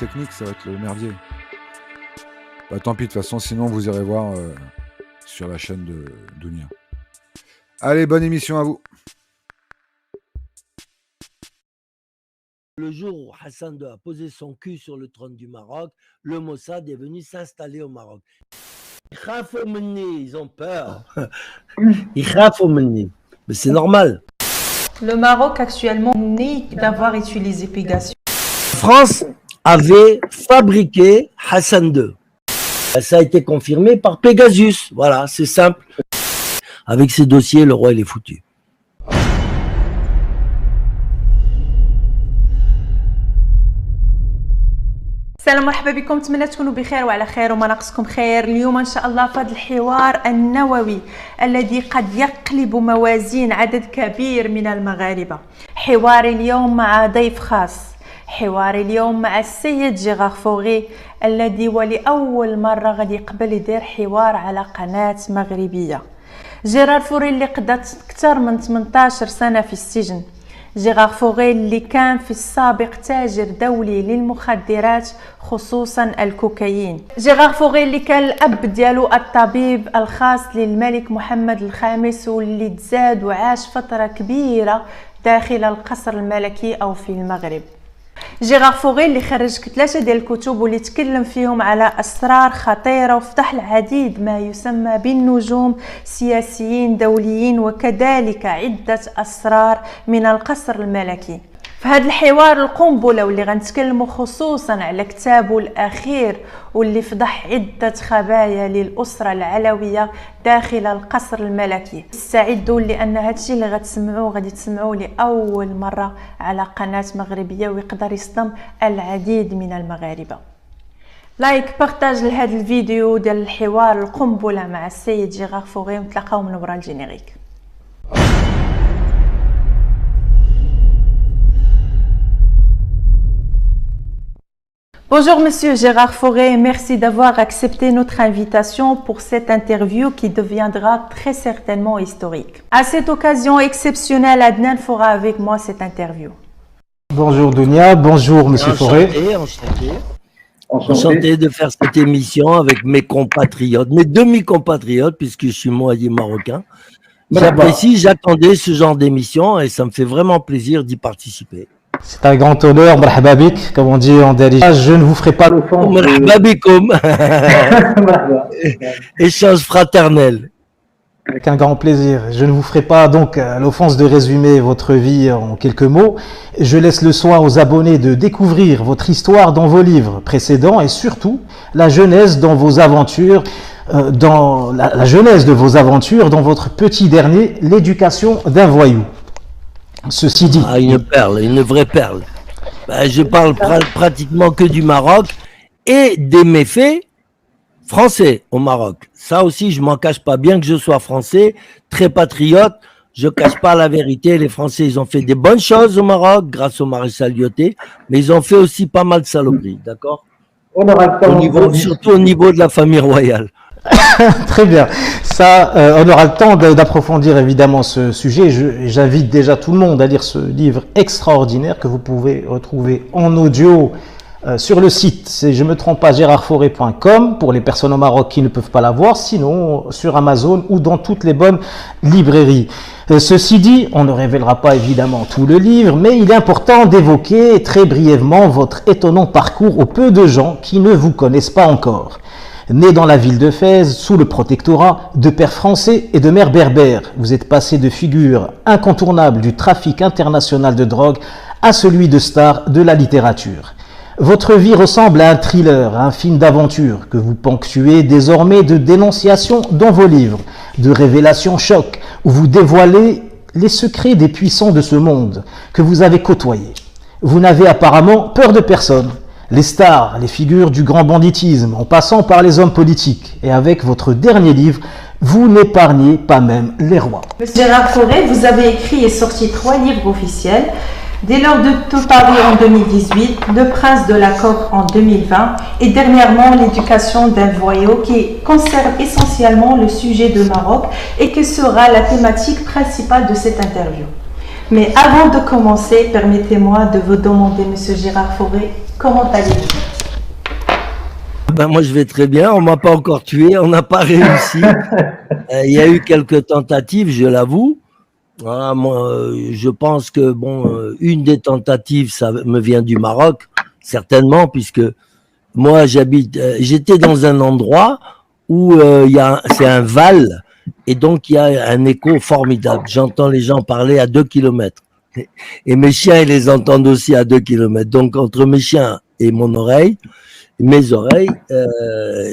technique, ça va être le merdier. Bah tant pis, de toute façon, sinon vous irez voir sur la chaîne de Dounia. Allez, bonne émission à vous. Le jour où Hassan II a posé son cul sur le trône du Maroc, le Mossad est venu s'installer au Maroc. Ils ont peur. Mais c'est normal. Le Maroc actuellement n'est d'avoir utilisé Pegasus. La France avait fabriqué Hassan II. Ça a été confirmé par Pegasus. Voilà, c'est simple. Avec ces dossiers, le roi il est foutu. السلام مرحبا بكم، نتمنى تكونوا بخير وعلى خير وما ناقصكم خير. اليوم ان شاء الله في هذا الحوار النووي الذي قد يقلب موازين عدد كبير من المغاربه. حواري اليوم مع ضيف خاص، حواري اليوم مع السيد جيغار فوغي الذي ولأول مرة غادي يقبل يدير حوار على قناة مغربية. جيغار فوغي اللي قضت أكثر من 18 سنة في السجن. جيغار فوغي اللي كان في السابق تاجر دولي للمخدرات خصوصا الكوكايين. جيغار فوغي اللي كان الأب ديالو الطبيب الخاص للملك محمد الخامس واللي تزاد وعاش فترة كبيرة داخل القصر الملكي أو في المغرب. جيغار فوغي اللي خرج 3 ديال الكتب واللي تكلم فيهم على أسرار خطيرة وفتح العديد ما يسمى بالنجوم سياسيين دوليين وكذلك عدة أسرار من القصر الملكي. في هذا الحوار القنبلة واللي غنتكلموا خصوصا على كتابه الأخير واللي فضح عدة خبايا للأسرة العلوية داخل القصر الملكي. استعدوا لأن هادشي اللي غتسمعوه غادي تسمعوه لأول مرة على قناة مغربية ويقدر يصدم العديد من المغاربة. لايك بارطاج لهذا الفيديو ديال الحوار القنبلة مع السيد جيغار فوغي ونتلاقاو من وراء الجينيريك. Bonjour Monsieur Gérard Fauré, merci d'avoir accepté notre invitation pour cette interview qui deviendra très certainement historique. À cette occasion exceptionnelle, Adnan fera avec moi cette interview. Bonjour Dounia, bonjour Monsieur Fauré. Enchanté de faire cette émission avec mes compatriotes, mes demi-compatriotes, puisque je suis moitié marocain. J'apprécie, j'attendais ce genre d'émission et ça me fait vraiment plaisir d'y participer. C'est un grand honneur, marhaba bik, comme on dit en Darija. Je ne vous ferai pas l'offense. Marhaba bikoum. Échange fraternel. Avec un grand plaisir. Je ne vous ferai pas donc l'offense de résumer votre vie en quelques mots. Je laisse le soin aux abonnés de découvrir votre histoire dans vos livres précédents et surtout la genèse dans vos aventures, dans la genèse de vos aventures dans votre petit dernier, l'éducation d'un voyou. Ceci dit, une perle, une vraie perle. Je parle pratiquement que du Maroc et des méfaits français au Maroc. Ça aussi, je m'en cache pas. Bien que je sois français, très patriote, je cache pas la vérité. Les Français, ils ont fait des bonnes choses au Maroc grâce au maréchal Lyoté, mais ils ont fait aussi pas mal de saloperies, d'accord ? Surtout au niveau de la famille royale. Très bien. Ça, on aura le temps d'approfondir évidemment ce sujet. J'invite déjà tout le monde à lire ce livre extraordinaire que vous pouvez retrouver en audio sur le site. C'est, je me trompe pas, gérardfauré.com pour les personnes au Maroc qui ne peuvent pas l'avoir, sinon sur Amazon ou dans toutes les bonnes librairies. Ceci dit, on ne révélera pas évidemment tout le livre, mais il est important d'évoquer très brièvement votre étonnant parcours aux peu de gens qui ne vous connaissent pas encore. Né dans la ville de Fès, sous le protectorat, de pères français et de mères berbères, vous êtes passé de figure incontournable du trafic international de drogue à celui de star de la littérature. Votre vie ressemble à un thriller, à un film d'aventure que vous ponctuez désormais de dénonciations dans vos livres, de révélations chocs où vous dévoilez les secrets des puissants de ce monde que vous avez côtoyés. Vous n'avez apparemment peur de personne. Les stars, les figures du grand banditisme, en passant par les hommes politiques. Et avec votre dernier livre, vous n'épargnez pas même les rois. Monsieur Gérard Fauré, vous avez écrit et sorti 3 livres officiels. Dès lors de tout Paris en 2018, Le Prince de la Coque en 2020 et dernièrement L'éducation d'un voyou qui concerne essentiellement le sujet de Maroc et qui sera la thématique principale de cette interview. Mais avant de commencer, permettez-moi de vous demander, Monsieur Gérard Fauré, comment allez-vous ? Ben moi, je vais très bien. On m'a pas encore tué. On n'a pas réussi. Il y a eu quelques tentatives, je l'avoue. Voilà, moi, je pense que une des tentatives, ça me vient du Maroc, certainement, puisque moi, j'étais dans un endroit où c'est un val, et donc il y a un écho formidable. J'entends les gens parler à 2 kilomètres. Et mes chiens, ils les entendent aussi à 2 kilomètres. Donc, entre mes chiens et mes oreilles,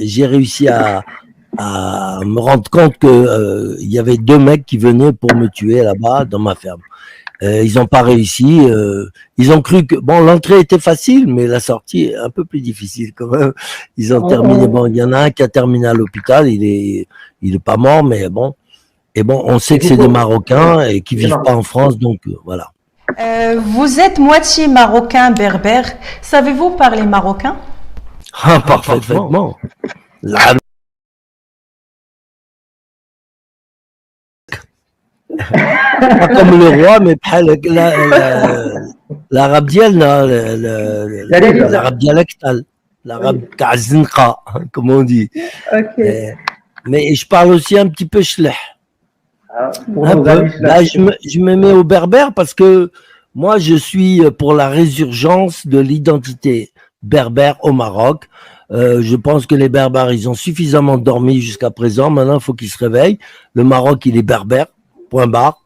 j'ai réussi à me rendre compte que il y avait 2 mecs qui venaient pour me tuer là-bas dans ma ferme. Ils n'ont pas réussi. Ils ont cru que l'entrée était facile, mais la sortie est un peu plus difficile quand même. Ils ont terminé. Bon, il y en a un qui a terminé à l'hôpital. Il est pas mort, mais bon. Et bon, on sait que c'est des Marocains et qui vivent pas en France, donc voilà. Vous êtes moitié marocain berbère. Savez-vous parler marocain? Ah, parfaitement. Pas comme le roi, mais l'arabe l'arabe dialectal, l'arabe kazinqa, comme on dit. Ok. Mais je parle aussi un petit peu shleh. Pour Un nos peu. amis Là, je me mets au berbère parce que moi, je suis pour la résurgence de l'identité berbère au Maroc. Je pense que les Berbères, ils ont suffisamment dormi jusqu'à présent. Maintenant, il faut qu'ils se réveillent. Le Maroc, il est berbère, point barre,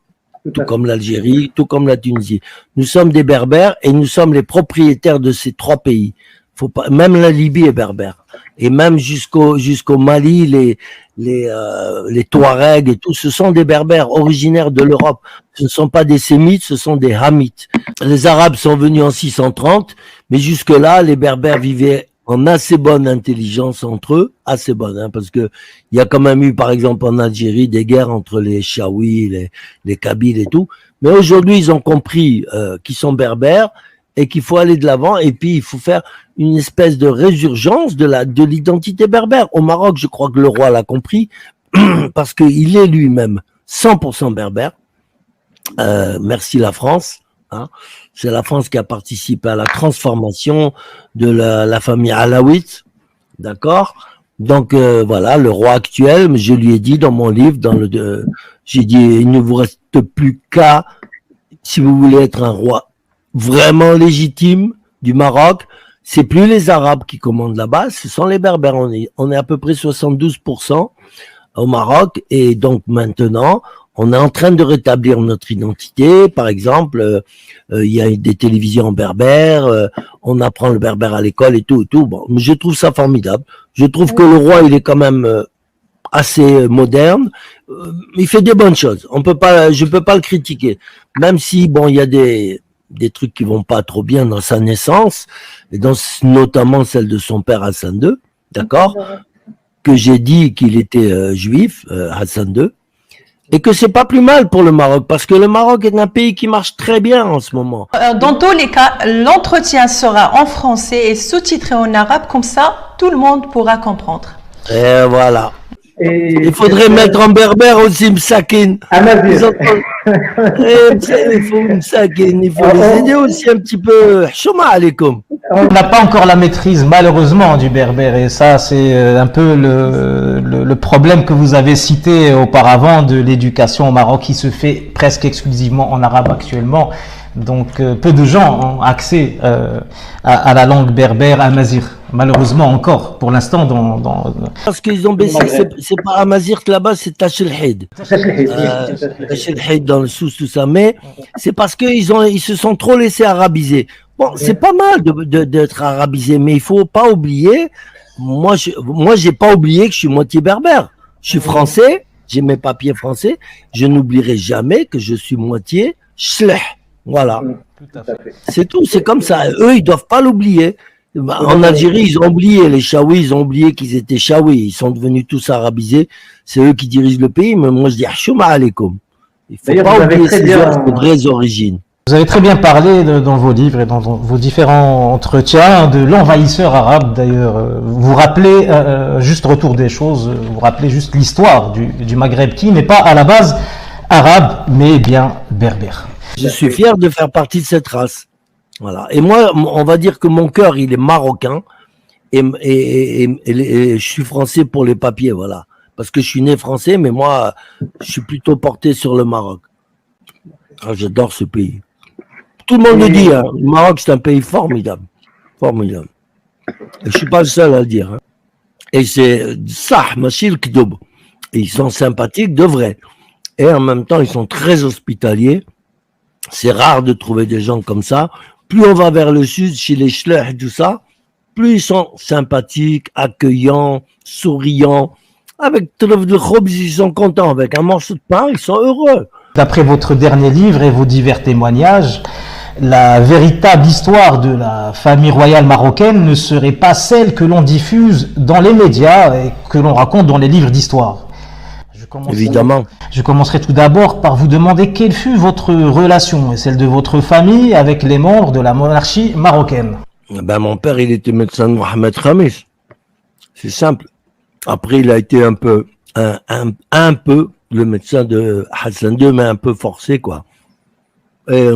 tout comme l'Algérie, tout comme la Tunisie. Nous sommes des Berbères et nous sommes les propriétaires de ces 3 pays. Faut pas, même la Libye est berbère. Et même jusqu'au Mali, les Touaregs et tout, ce sont des Berbères originaires de l'Europe. Ce ne sont pas des Sémites, ce sont des Hamites. Les Arabes sont venus en 630, mais jusque-là, les Berbères vivaient en assez bonne intelligence entre eux, assez bonne, parce que il y a quand même eu, par exemple, en Algérie, des guerres entre les Chaouis, les Kabyles et tout. Mais aujourd'hui, ils ont compris qu'ils sont Berbères et qu'il faut aller de l'avant, et puis il faut faire une espèce de résurgence de l'identité berbère. Au Maroc, je crois que le roi l'a compris, parce qu'il est lui-même 100% berbère. Merci la France. Hein. C'est la France qui a participé à la transformation de la famille Alaouite. D'accord? Donc voilà, le roi actuel, je lui ai dit dans mon livre, j'ai dit, il ne vous reste plus qu'à, si vous voulez être un roi vraiment légitime du Maroc, c'est plus les Arabes qui commandent là-bas, ce sont les Berbères. On est à peu près 72% au Maroc, et donc maintenant, on est en train de rétablir notre identité. Par exemple, il y a des télévisions berbères, on apprend le berbère à l'école et tout. Bon, je trouve ça formidable. Je trouve que le roi, il est quand même assez moderne. Il fait des bonnes choses. Je peux pas le critiquer, même si il y a des trucs qui vont pas trop bien dans sa naissance, et notamment celle de son père Hassan II, d'accord, que j'ai dit qu'il était juif, Hassan II, et que c'est pas plus mal pour le Maroc, parce que le Maroc est un pays qui marche très bien en ce moment. Dans tous les cas, l'entretien sera en français et sous-titré en arabe, comme ça, tout le monde pourra comprendre. Et voilà. Et il faudrait mettre en berbère aussi Msakin. Amazir. Il faut Msakin, il faut les aider aussi un petit peu. Chouma alaikum. On n'a pas encore la maîtrise, malheureusement, du berbère, et ça, c'est un peu le problème que vous avez cité auparavant de l'éducation au Maroc qui se fait presque exclusivement en arabe actuellement. Donc, peu de gens ont accès à la langue berbère amazir. Malheureusement encore, pour l'instant, Parce qu'ils ont baissé, c'est pas Amazir là-bas, c'est Tachelhed. Tachelhed dans le sous, tout ça. Mais c'est parce qu'ils se sont trop laissés arabiser. Bon, c'est pas mal d'être arabisé, mais il faut pas oublier, moi j'ai pas oublié que je suis moitié berbère. Je suis français, j'ai mes papiers français, je n'oublierai jamais que je suis moitié shleh. Voilà. C'est tout, c'est comme ça. Eux, ils doivent pas l'oublier. En Algérie, ils ont oublié, les Chaouis, ils ont oublié qu'ils étaient Chaouis. Ils sont devenus tous arabisés. C'est eux qui dirigent le pays, mais moi je dis Chouma alaikum. Il faut pas oublier ces vraies origines. Vous avez très bien parlé dans vos livres et dans vos différents entretiens de l'envahisseur arabe. D'ailleurs, vous rappelez, juste retour des choses, vous rappelez juste l'histoire du Maghreb qui n'est pas à la base arabe, mais bien berbère. Je suis fier de faire partie de cette race. Voilà. Et moi, on va dire que mon cœur, il est marocain. et je suis français pour les papiers, voilà. Parce que je suis né français, mais moi, je suis plutôt porté sur le Maroc. Ah, j'adore ce pays. Tout le monde le dit, hein. Le Maroc, c'est un pays formidable. Formidable. Et je suis pas le seul à le dire. Hein. Et c'est ça, machil kdoub. Ils sont sympathiques de vrai. Et en même temps, ils sont très hospitaliers. C'est rare de trouver des gens comme ça. Plus on va vers le sud, chez les Schlech et tout ça, plus ils sont sympathiques, accueillants, souriants. Avec trèfle de khobz, ils sont contents. Avec un morceau de pain, ils sont heureux. D'après votre dernier livre et vos divers témoignages, la véritable histoire de la famille royale marocaine ne serait pas celle que l'on diffuse dans les médias et que l'on raconte dans les livres d'histoire. Évidemment. Je commencerai tout d'abord par vous demander quelle fut votre relation et celle de votre famille avec les membres de la monarchie marocaine. Ben, mon père, il était médecin de Mohamed Khamis. C'est simple. Après, il a été un peu le médecin de Hassan II, mais un peu forcé, quoi. Et,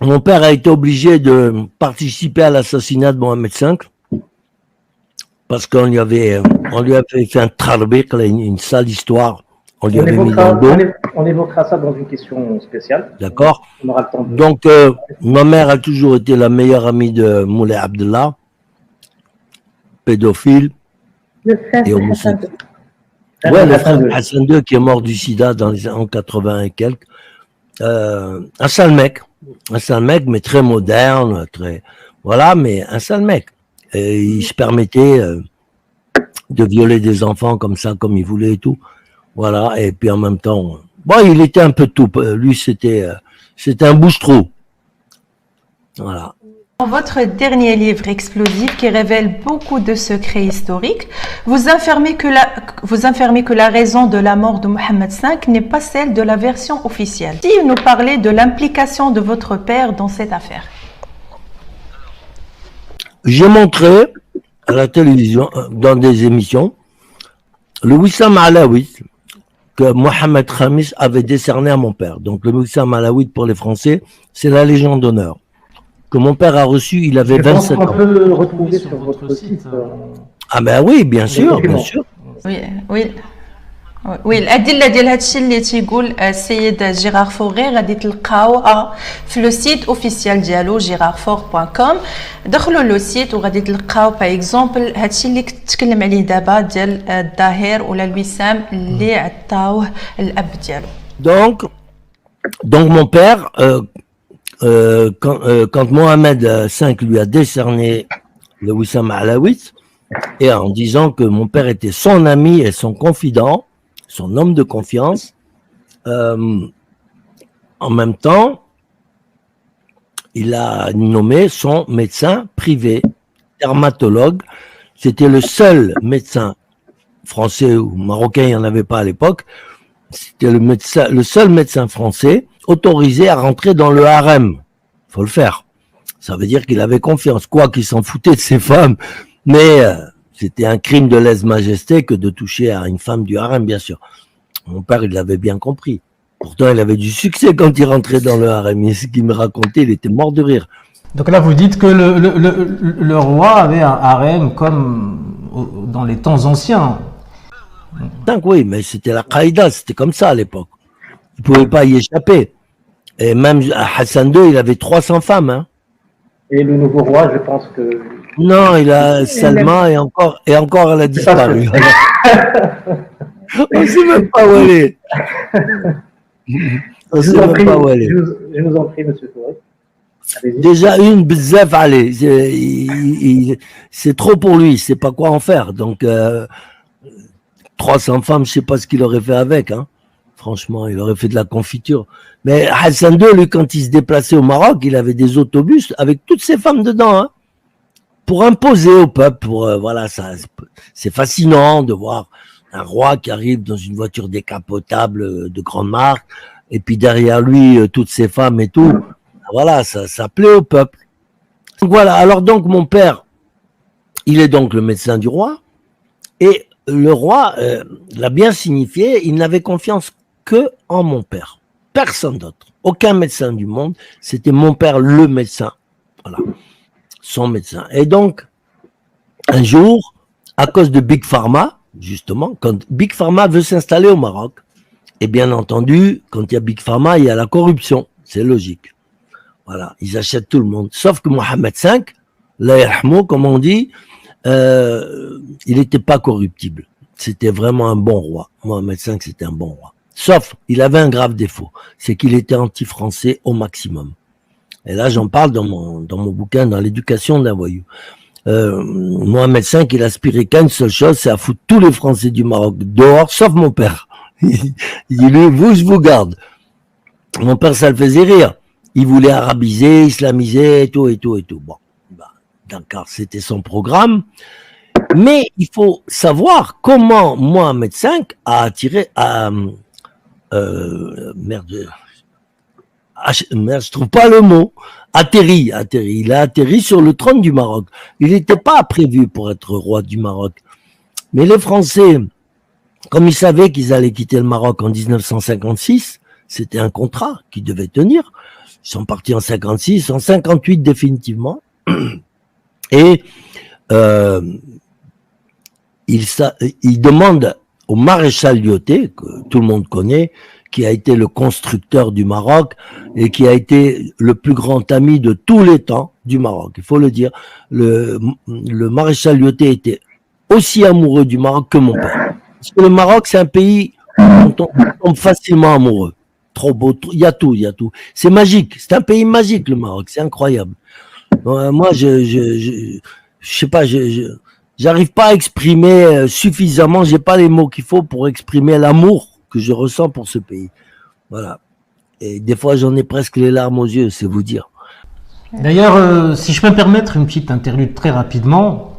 mon père a été obligé de participer à l'assassinat de Mohamed V parce qu'on lui avait fait un tarbiq, une sale histoire. On lui avait mis dans le dos. On évoquera ça dans une question spéciale. D'accord. On aura le temps de... Donc, ma mère a toujours été la meilleure amie de Moulay Abdallah, pédophile. Le frère Et de homosexuel. Hassan II. Ouais, le Hassan frère II. de Hassan II qui est mort du sida dans les années 80 et quelques. Un sale mec, mais très moderne, très, voilà, mais un sale mec. Et il se permettait de violer des enfants comme ça, comme il voulait et tout. Voilà, et puis en même temps, bon, il était un peu tout. Lui, c'était un bouche-trou. Voilà. Dans votre dernier livre explosif qui révèle beaucoup de secrets historiques, vous affirmez que la raison de la mort de Mohamed V n'est pas celle de la version officielle. Si vous nous parlez de l'implication de votre père dans cette affaire. J'ai montré à la télévision, dans des émissions, le Wissam Alaoui que Mohamed Khamis avait décerné à mon père. Donc le Wissam Alaoui pour les Français, c'est la Légion d'honneur que mon père a reçu, il avait 27 ans. On peut le retrouver sur votre site. Ah ben oui, bien sûr, bien sûr. Oui. وي الادله ديال هذا الشيء اللي تيقول السيد جيرار فوغي غادي تلقاوها في لو سيت اوفيسيال ديالو girardfort.com. دخلوا لو سيت وغادي تلقاو باغ اكزومبل هذا الشيء اللي كنت تكلم عليه دابا ديال الظاهر ولا الوسام اللي عطاوه الاب ديالو. Donc mon père quand Mohamed V lui a décerné le Wissam Alaoui, et en disant que mon père était son ami et son confident, son homme de confiance, en même temps, il a nommé son médecin privé, dermatologue. C'était le seul médecin français ou marocain, il n'y en avait pas à l'époque. C'était le seul médecin français autorisé à rentrer dans le harem. Faut le faire. Ça veut dire qu'il avait confiance. Quoi qu'il s'en foutait de ses femmes, mais c'était un crime de lèse-majesté que de toucher à une femme du harem, bien sûr. Mon père, il l'avait bien compris. Pourtant, il avait du succès quand il rentrait dans le harem. Et ce qu'il me racontait, il était mort de rire. Donc là, vous dites que le roi avait un harem comme dans les temps anciens. Donc oui, mais c'était la qaïda, c'était comme ça à l'époque. Il ne pouvait pas y échapper. Et même Hassan II, il avait 300 femmes. Hein. Et le nouveau roi, je pense que... Non, il a Salma et encore elle a disparu. On ne sait même pas où elle est. On ne sait même pas où elle est. Je vous en prie, monsieur Touré. Déjà une bzaf, allez, c'est trop pour lui, il sait pas quoi en faire. Donc 300 femmes, je sais pas ce qu'il aurait fait avec. Hein. Franchement, il aurait fait de la confiture. Mais Hassan II, lui, quand il se déplaçait au Maroc, il avait des autobus avec toutes ces femmes dedans, hein, pour imposer au peuple. Voilà, ça, c'est fascinant de voir un roi qui arrive dans une voiture décapotable de grande marque, et puis derrière lui, toutes ces femmes et tout. Voilà, ça plaît au peuple. Donc voilà, alors donc mon père, il est donc le médecin du roi, et le roi l'a bien signifié, il n'avait confiance que en mon père. Personne d'autre. Aucun médecin du monde. C'était mon père, le médecin. Voilà. Son médecin. Et donc, un jour, à cause de Big Pharma, justement, quand Big Pharma veut s'installer au Maroc, et bien entendu, quand il y a Big Pharma, il y a la corruption. C'est logique. Voilà, ils achètent tout le monde. Sauf que Mohamed V, la yarhamou, comme on dit, il n'était pas corruptible. C'était vraiment un bon roi. Mohamed V, c'était un bon roi. Sauf, il avait un grave défaut. C'est qu'il était anti-français au maximum. Et là, j'en parle dans mon bouquin, dans l'éducation d'un voyou. Mohamed V, il aspirait qu'à une seule chose, c'est à foutre tous les Français du Maroc dehors, sauf mon père. Il dit, lui, vous, je vous garde. Mon père, ça le faisait rire. Il voulait arabiser, islamiser, et tout. Bon, d'accord, c'était son programme. Mais il faut savoir comment Mohamed V a attiré je trouve pas le mot. Atterri. Il a atterri sur le trône du Maroc. Il n'était pas prévu pour être roi du Maroc. Mais les Français, comme ils savaient qu'ils allaient quitter le Maroc en 1956, c'était un contrat qu'ils devaient tenir. Ils sont partis en 56, en 58 définitivement. Et il demande au maréchal Lyautey, que tout le monde connaît, qui a été le constructeur du Maroc et qui a été le plus grand ami de tous les temps du Maroc. Il faut le dire, le maréchal Lyautey était aussi amoureux du Maroc que mon père. Parce que le Maroc, c'est un pays dont on tombe facilement amoureux. Trop beau, il y a tout. C'est magique, c'est un pays magique le Maroc, c'est incroyable. Moi, je sais pas, j'arrive pas à exprimer suffisamment, j'ai pas les mots qu'il faut pour exprimer l'amour que je ressens pour ce pays. Voilà. Et des fois, j'en ai presque les larmes aux yeux, c'est vous dire. D'ailleurs, si je peux me permettre une petite interlude très rapidement,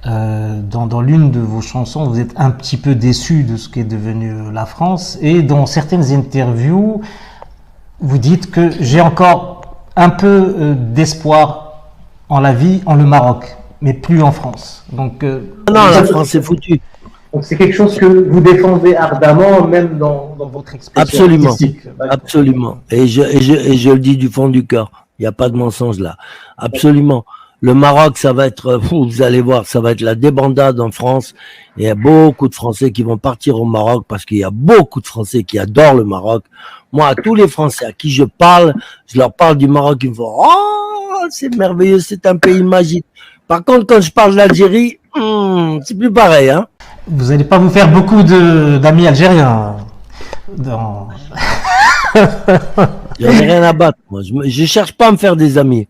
dans l'une de vos chansons, vous êtes un petit peu déçu de ce qu'est devenu la France, et dans certaines interviews, vous dites que j'ai encore un peu d'espoir en la vie en le Maroc, mais plus en France. Donc, non, la France est foutue. Donc c'est quelque chose que vous défendez ardemment, même dans votre expression Absolument, artistique. absolument. Et je le dis du fond du cœur. Il n'y a pas de mensonge là. Absolument. Le Maroc, ça va être, vous allez voir, ça va être la débandade en France. Et il y a beaucoup de Français qui vont partir au Maroc parce qu'il y a beaucoup de Français qui adorent le Maroc. Moi, à tous les Français à qui je parle, je leur parle du Maroc, ils me font « Oh, c'est merveilleux, c'est un pays magique ». Par contre, quand je parle de l'Algérie, c'est plus pareil, hein. Vous n'allez pas vous faire beaucoup d'amis algériens. Dans... J'en ai rien à battre, moi. Je cherche pas à me faire des amis.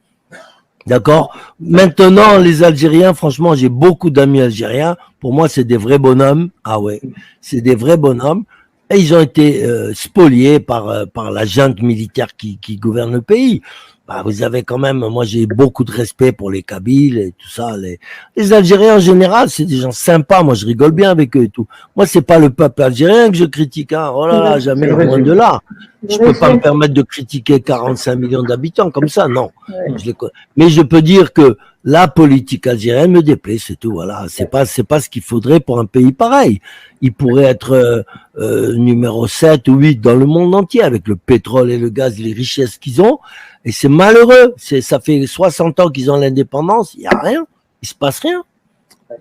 D'accord? Maintenant, les Algériens, franchement, j'ai beaucoup d'amis algériens. Pour moi, c'est des vrais bonhommes. Ah ouais, c'est des vrais bonhommes. Et ils ont été spoliés par la junte militaire qui gouverne le pays. Bah, vous avez quand même, moi j'ai beaucoup de respect pour les Kabyles et tout ça. Les Algériens en général, c'est des gens sympas. Moi, je rigole bien avec eux et tout. Moi, c'est pas le peuple algérien que je critique. Hein. Oh là là, jamais loin de là. Je peux pas me permettre de critiquer 45 millions d'habitants comme ça, non. Mais je peux dire que la politique algérienne me déplaît, c'est tout. Voilà, c'est pas ce qu'il faudrait pour un pays pareil. Il pourrait être numéro 7 ou 8 dans le monde entier avec le pétrole et le gaz, les richesses qu'ils ont. Et c'est malheureux. Ça fait 60 ans qu'ils ont l'indépendance, il y a rien, il se passe rien.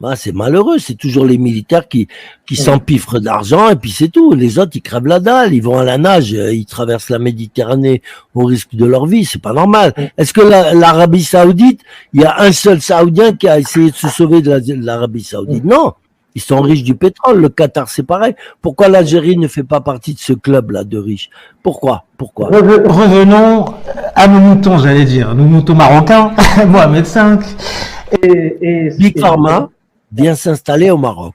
Ben, c'est malheureux, c'est toujours les militaires qui s'empiffrent d'argent et puis c'est tout. Les autres, ils crèvent la dalle, ils vont à la nage, ils traversent la Méditerranée au risque de leur vie, c'est pas normal. Est-ce que l'Arabie Saoudite, il y a un seul Saoudien qui a essayé de se sauver de l'Arabie Saoudite? Non, ils sont riches du pétrole, le Qatar c'est pareil. Pourquoi l'Algérie ne fait pas partie de ce club-là de riches? Pourquoi? Revenons à nos moutons, j'allais dire, nos moutons marocains, Mohamed V. Big Pharma vient s'installer au Maroc.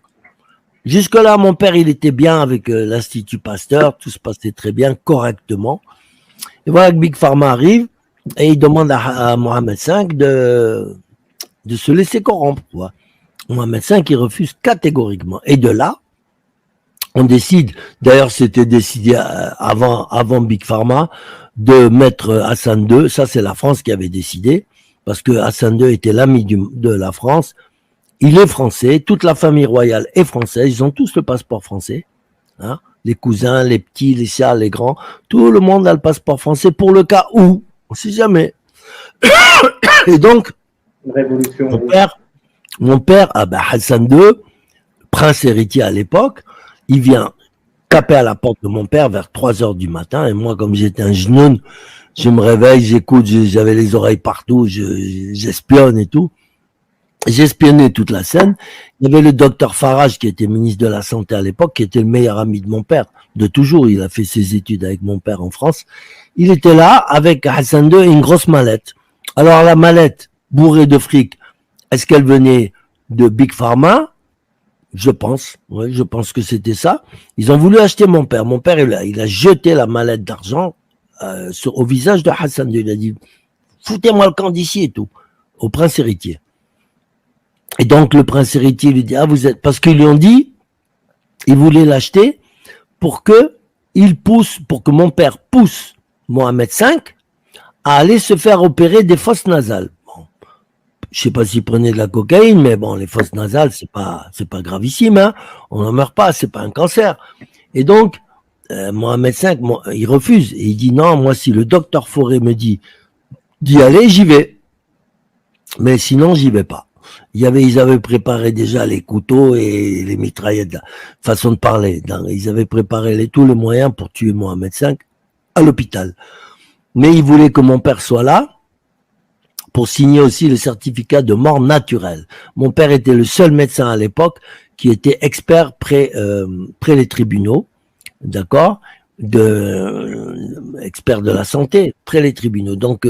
Jusque-là, mon père, il était bien avec l'Institut Pasteur, tout se passait très bien, correctement. Et voilà que Big Pharma arrive et il demande à Mohamed V de se laisser corrompre. Quoi. Mohamed V, il refuse catégoriquement. Et de là, on décide, d'ailleurs c'était décidé avant Big Pharma, de mettre Hassan II, ça c'est la France qui avait décidé, parce que Hassan II était l'ami de la France. Il est français, toute la famille royale est française, ils ont tous le passeport français, hein, les cousins, les petits, les chats, les grands, tout le monde a le passeport français pour le cas où, on sait jamais. Et donc, Mon père, Hassan II, prince héritier à l'époque, il vient taper à la porte de mon père vers 3 heures du matin. Et moi, comme j'étais un genoun, je me réveille, j'écoute, j'avais les oreilles partout, j'espionne et tout. J'espionnais toute la scène. Il y avait le docteur Farage, qui était ministre de la Santé à l'époque, qui était le meilleur ami de mon père, de toujours. Il a fait ses études avec mon père en France. Il était là avec Hassan II et une grosse mallette. Alors la mallette, bourrée de fric, est-ce qu'elle venait de Big Pharma? Je pense. Oui, je pense que c'était ça. Ils ont voulu acheter mon père. Mon père, il a jeté la mallette d'argent au visage de Hassan II. Il a dit, foutez-moi le camp d'ici et tout, au prince héritier. Et donc le prince héritier lui dit, vous êtes, parce qu'ils lui ont dit, ils voulaient l'acheter pour que mon père pousse Mohamed V à aller se faire opérer des fosses nasales. Bon, je sais pas s'il prenait de la cocaïne, mais bon, les fosses nasales, c'est pas gravissime, hein. On n'en meurt pas, c'est pas un cancer. Et donc, Mohamed V, il refuse. Et il dit, non, moi, si le docteur Fauré me dit d'y aller, j'y vais. Mais sinon, j'y vais pas. Ils avaient préparé déjà les couteaux et les mitraillettes, façon de parler. Ils avaient préparé tous les moyens pour tuer Mohamed V à l'hôpital. Mais ils voulaient que mon père soit là pour signer aussi le certificat de mort naturelle. Mon père était le seul médecin à l'époque qui était expert près les tribunaux, d'accord, expert de la santé, près les tribunaux. Donc,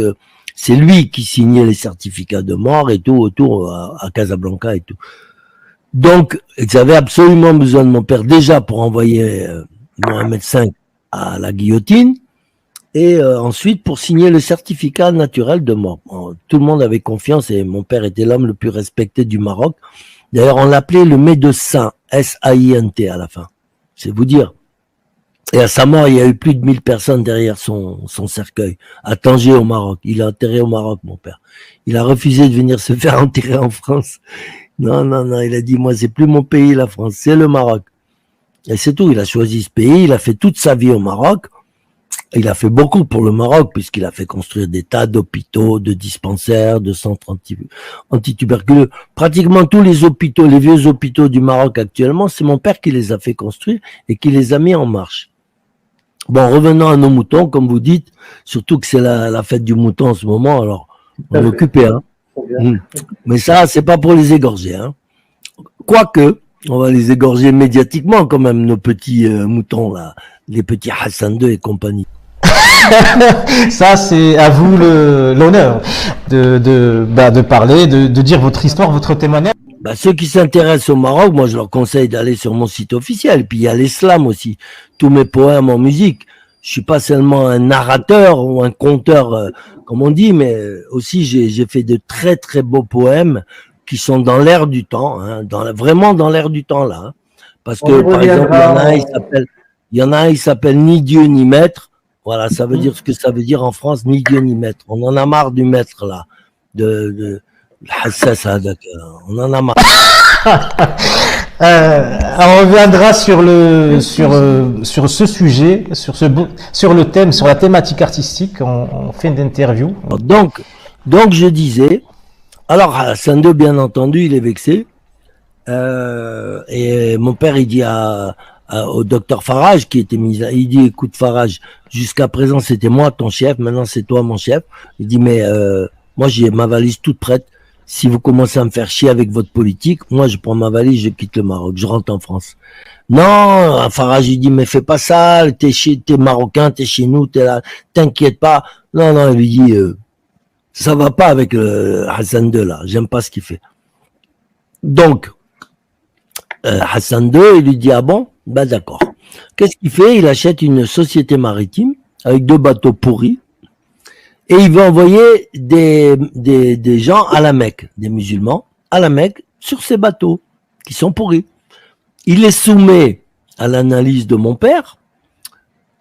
c'est lui qui signait les certificats de mort et tout autour à Casablanca et tout. Donc, ils avaient absolument besoin de mon père déjà pour envoyer Mohamed V à la guillotine et ensuite pour signer le certificat naturel de mort. Bon, tout le monde avait confiance et mon père était l'homme le plus respecté du Maroc. D'ailleurs, on l'appelait le médecin, S-A-I-N-T à la fin. C'est vous dire. Et à sa mort, il y a eu plus de 1000 personnes derrière son cercueil, à Tanger au Maroc. Il est enterré au Maroc, mon père. Il a refusé de venir se faire enterrer en France. Non, il a dit, moi, c'est plus mon pays, la France, c'est le Maroc. Et c'est tout, il a choisi ce pays, il a fait toute sa vie au Maroc. Il a fait beaucoup pour le Maroc, puisqu'il a fait construire des tas d'hôpitaux, de dispensaires, de centres antituberculeux. Pratiquement tous les hôpitaux, les vieux hôpitaux du Maroc actuellement, c'est mon père qui les a fait construire et qui les a mis en marche. Bon, revenons à nos moutons, comme vous dites, surtout que c'est la fête du mouton en ce moment, alors on est occupé, hein. Mais ça, c'est pas pour les égorger, hein. Quoique, on va les égorger médiatiquement quand même, nos petits moutons là, les petits Hassan II et compagnie. Ça, c'est à vous l'honneur de parler, de dire votre histoire, votre témoignage. Ceux qui s'intéressent au Maroc, moi je leur conseille d'aller sur mon site officiel. Et puis il y a l'islam aussi, tous mes poèmes en musique. Je suis pas seulement un narrateur ou un conteur, comme on dit, mais aussi j'ai fait de très très beaux poèmes qui sont dans l'air du temps, hein, vraiment dans l'air du temps là. Hein. Parce que par exemple, il y en a un, il s'appelle Ni Dieu ni Maître. Voilà, ça veut dire ce que ça veut dire en France, ni Dieu ni Maître. On en a marre du maître là, on en a marre. On reviendra sur ce sujet, sur le thème, sur la thématique artistique en fin d'interview. Donc je disais, alors Hassan II, bien entendu, il est vexé. Et mon père, il dit au docteur Farage, qui était ministre, il dit, écoute Farage, jusqu'à présent c'était moi ton chef, maintenant c'est toi mon chef. Il dit, mais moi j'ai ma valise toute prête. Si vous commencez à me faire chier avec votre politique, moi je prends ma valise, je quitte le Maroc, je rentre en France. Non, Farage il dit, mais fais pas ça, t'es marocain, t'es chez nous, t'es là, t'inquiète pas. Non, il lui dit, ça va pas avec Hassan II là, j'aime pas ce qu'il fait. Donc, Hassan II, il lui dit, ah bon, ben d'accord. Qu'est-ce qu'il fait? Il achète une société maritime avec 2 bateaux pourris et il veut envoyer des gens à la Mecque, des musulmans à la Mecque sur ces bateaux qui sont pourris. Il les soumet à l'analyse de mon père.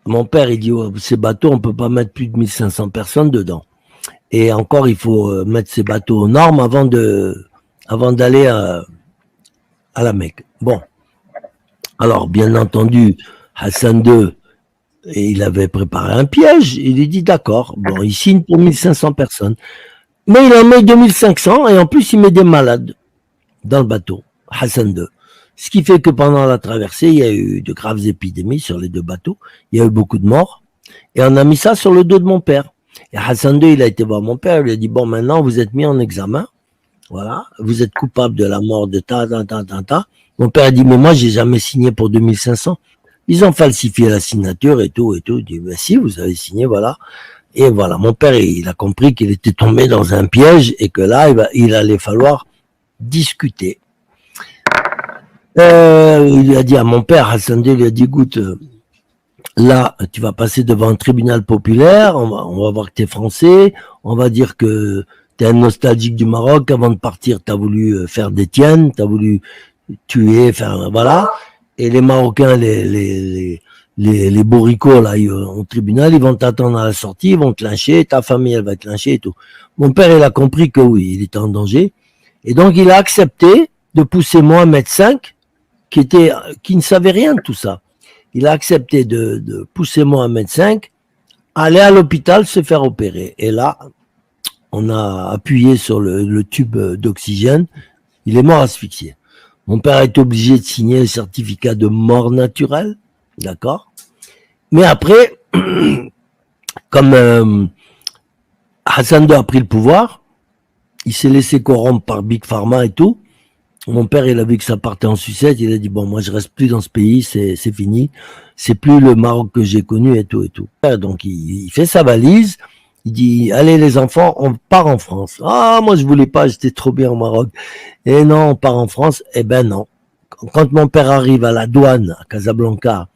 Mon père, il dit, oh, ces bateaux, on peut pas mettre plus de 1500 personnes dedans. Et encore, il faut mettre ces bateaux aux normes avant d'aller à la Mecque. Bon. Alors, bien entendu, Hassan II, il avait préparé un piège. Il lui dit, d'accord, bon, il signe pour 1500 personnes. Mais il en met 2500 et en plus, il met des malades. dans le bateau, Hassan II. Ce qui fait que pendant la traversée, il y a eu de graves épidémies sur les deux bateaux. Il y a eu beaucoup de morts. Et on a mis ça sur le dos de mon père. Et Hassan II, il a été voir mon père. Il lui a dit, bon, maintenant, vous êtes mis en examen. Voilà. Vous êtes coupable de la mort de ta. Mon père a dit, mais moi, j'ai jamais signé pour 2500. Ils ont falsifié la signature et tout. Il dit, ben si, vous avez signé, voilà. Et voilà. Mon père, il a compris qu'il était tombé dans un piège et que là, il allait falloir discuter. Il lui a dit à mon père, Hassan II, il lui a dit, écoute, là, tu vas passer devant un tribunal populaire, on va voir que tu es français, on va dire que tu es un nostalgique du Maroc, avant de partir, tu as voulu faire des tiennes, tu as voulu tuer, faire, voilà. Et les Marocains, les bourricots, là, au tribunal, ils vont t'attendre à la sortie, ils vont te lyncher, ta famille, elle va te lyncher et tout. Mon père, il a compris que oui, il était en danger. Et donc, il a accepté de pousser Mohamed V, qui ne savait rien de tout ça. Il a accepté de pousser Mohamed V à aller à l'hôpital se faire opérer. Et là, on a appuyé sur le tube d'oxygène. Il est mort asphyxié. Mon père a été obligé de signer le certificat de mort naturelle. D'accord? Mais après, comme Hassan II a pris le pouvoir, il s'est laissé corrompre par Big Pharma et tout. Mon père, il a vu que ça partait en sucette, il a dit, bon, moi, je reste plus dans ce pays, c'est fini. C'est plus le Maroc que j'ai connu et tout. Donc, il fait sa valise, il dit, allez, les enfants, on part en France. Ah, moi, je voulais pas, j'étais trop bien au Maroc. Et non, on part en France. Eh ben, non. Quand mon père arrive à la douane, à Casablanca,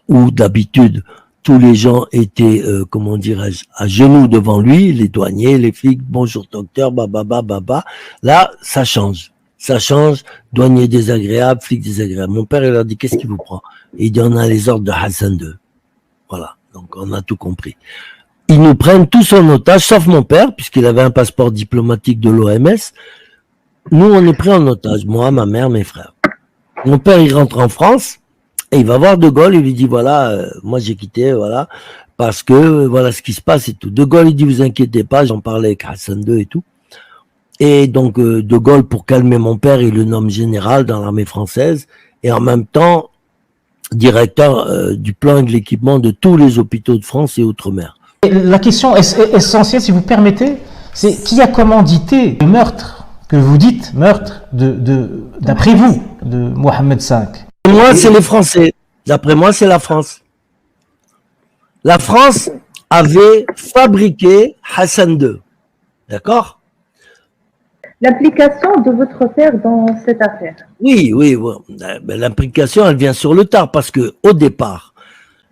où d'habitude, tous les gens étaient, comment dirais-je, à genoux devant lui, les douaniers, les flics, bonjour docteur, baba. Là, ça change. Douanier désagréable, flic désagréable. Mon père, il leur dit, qu'est-ce qui vous prend? Et il dit, on a les ordres de Hassan II. Voilà. Donc, on a tout compris. Ils nous prennent tous en otage, sauf mon père, puisqu'il avait un passeport diplomatique de l'OMS. Nous, on est pris en otage. Moi, ma mère, mes frères. Mon père, il rentre en France. Et il va voir De Gaulle, il lui dit, voilà, moi j'ai quitté, voilà, parce que voilà ce qui se passe et tout. De Gaulle, il dit, vous inquiétez pas, j'en parlais avec Hassan II et tout. Et donc, De Gaulle, pour calmer mon père, il le nomme général dans l'armée française, et en même temps, directeur du plan et de l'équipement de tous les hôpitaux de France et Outre-mer. La question essentielle, si vous permettez, c'est qui a commandité le meurtre que vous dites, meurtre d'après vous, de Mohamed V? Moi, c'est les Français. D'après moi, c'est la France. La France avait fabriqué Hassan II. D'accord? L'implication de votre père dans cette affaire. Oui. Ben, l'implication, elle vient sur le tard parce que au départ,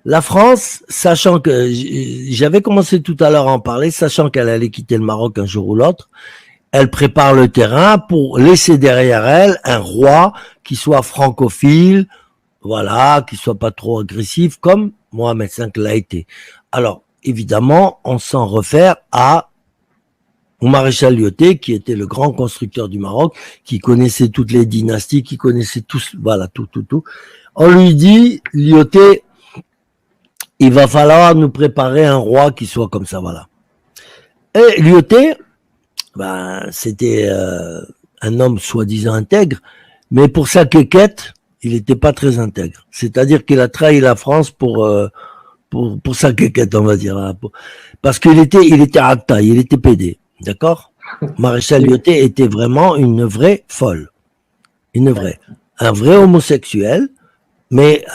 la France, sachant que j'avais commencé tout à l'heure à en parler, sachant qu'elle allait quitter le Maroc un jour ou l'autre, elle prépare le terrain pour laisser derrière elle un roi qui soit francophile, voilà, qui soit pas trop agressif comme Mohamed V l'a été. Alors, évidemment, on s'en réfère au maréchal Lyautey, qui était le grand constructeur du Maroc, qui connaissait toutes les dynasties, qui connaissait tous, voilà, tout. On lui dit, Lyautey, il va falloir nous préparer un roi qui soit comme ça, voilà. Et Lyautey, ben, c'était un homme soi-disant intègre, mais pour sa quéquette, il n'était pas très intègre. C'est-à-dire qu'il a trahi la France pour sa quéquette, on va dire. Parce qu'il était acta, il était pédé. D'accord? Maréchal Lyautey était vraiment une vraie folle. Un vrai homosexuel, mais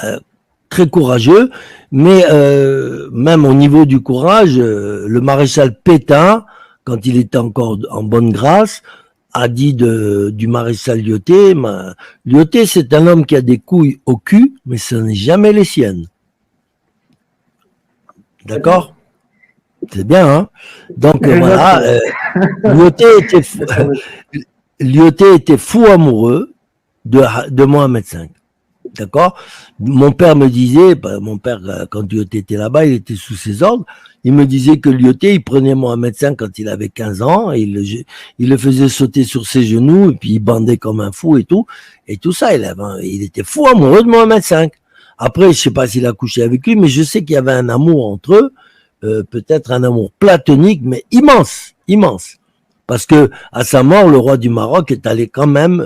très courageux. Mais même au niveau du courage, le maréchal Pétain, quand il était encore en bonne grâce, a dit du maréchal Lyautey, Lyautey, c'est un homme qui a des couilles au cul, mais ce n'est jamais les siennes. D'accord? C'est bien, hein? Donc, voilà, Lyautey était fou amoureux de Mohamed V. D'accord? Mon père me disait, quand Lyautey était là-bas, il était sous ses ordres, il me disait que Lyautey, il prenait Mohamed V quand il avait 15 ans, et il le faisait sauter sur ses genoux, et puis il bandait comme un fou et tout ça, il était fou amoureux de Mohamed V. Après, je sais pas s'il a couché avec lui, mais je sais qu'il y avait un amour entre eux, peut-être un amour platonique, mais immense. Parce que à sa mort, le roi du Maroc est allé quand même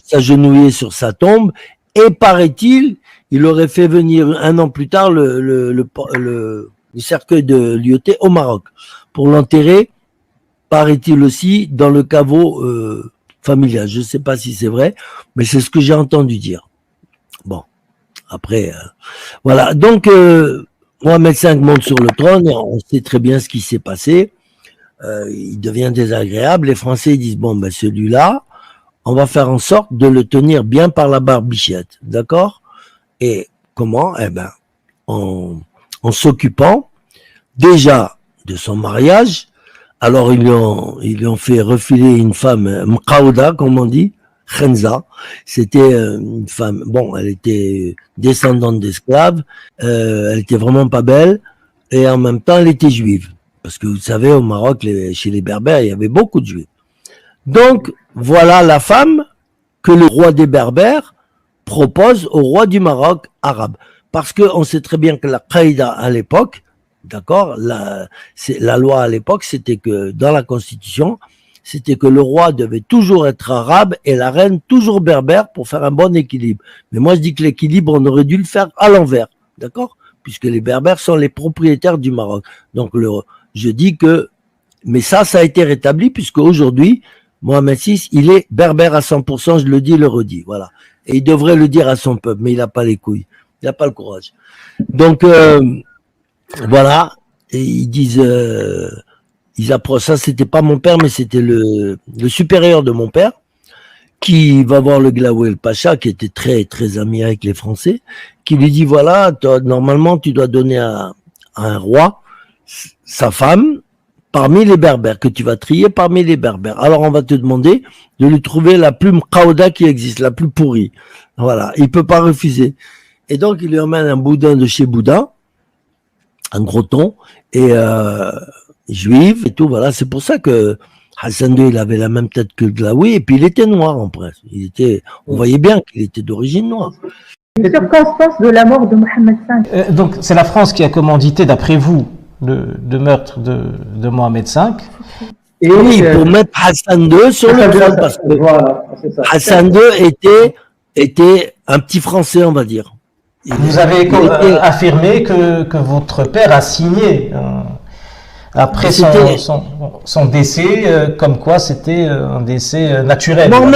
s'agenouiller sur sa tombe, et paraît-il, il aurait fait venir un an plus tard le cercueil de Lyautey au Maroc pour l'enterrer, paraît-il aussi, dans le caveau familial. Je ne sais pas si c'est vrai, mais c'est ce que j'ai entendu dire. Bon, après, voilà. Donc, Mohamed V monte sur le trône, et on sait très bien ce qui s'est passé. Il devient désagréable. Les Français disent, bon, ben celui-là, on va faire en sorte de le tenir bien par la barbichette, d'accord? Et comment? Eh ben, en s'occupant déjà de son mariage. Alors ils lui ont fait refiler une femme mqaouda, comme on dit, Khenza. C'était une femme, bon, elle était descendante d'esclaves, elle était vraiment pas belle, et en même temps elle était juive. Parce que vous savez, au Maroc, chez les Berbères, il y avait beaucoup de juifs. Donc, voilà la femme que le roi des Berbères propose au roi du Maroc arabe. Parce qu'on sait très bien que la qaïda à l'époque, d'accord, la loi à l'époque, c'était que dans la constitution, c'était que le roi devait toujours être arabe et la reine toujours berbère pour faire un bon équilibre. Mais moi, je dis que l'équilibre, on aurait dû le faire à l'envers, d'accord, puisque les berbères sont les propriétaires du Maroc. Donc, je dis que, mais ça a été rétabli puisque aujourd'hui, Mohamed VI, il est berbère à 100%, je le dis, le redis, voilà. Et il devrait le dire à son peuple, mais il n'a pas les couilles, il n'a pas le courage. Donc, voilà, et ils disent, ils approchent, ça c'était pas mon père, mais c'était le supérieur de mon père, qui va voir le Glaoué el Pacha, qui était très, très ami avec les Français, qui lui dit, voilà, toi, normalement, tu dois donner à un roi sa femme, parmi les berbères, que tu vas trier parmi les berbères. Alors on va te demander de lui trouver la plus mqaouda qui existe, la plus pourrie. Voilà, il peut pas refuser. Et donc il lui emmène un boudin de chez Boudin, un gros thon, et juif et tout. Voilà, c'est pour ça que Hassan II, il avait la même tête que Glaoui, et puis il était noir en presse. On voyait bien qu'il était d'origine noire. Les circonstances de la mort de Mohamed V. Donc c'est la France qui a commandité, d'après vous, le meurtre de Mohamed V. Et oui, pour mettre Hassan II sur le trône, parce que voilà, c'est ça. Hassan II était un petit Français, on va dire. Vous avez affirmé que votre père a signé après son décès, comme quoi c'était un décès naturel. Mort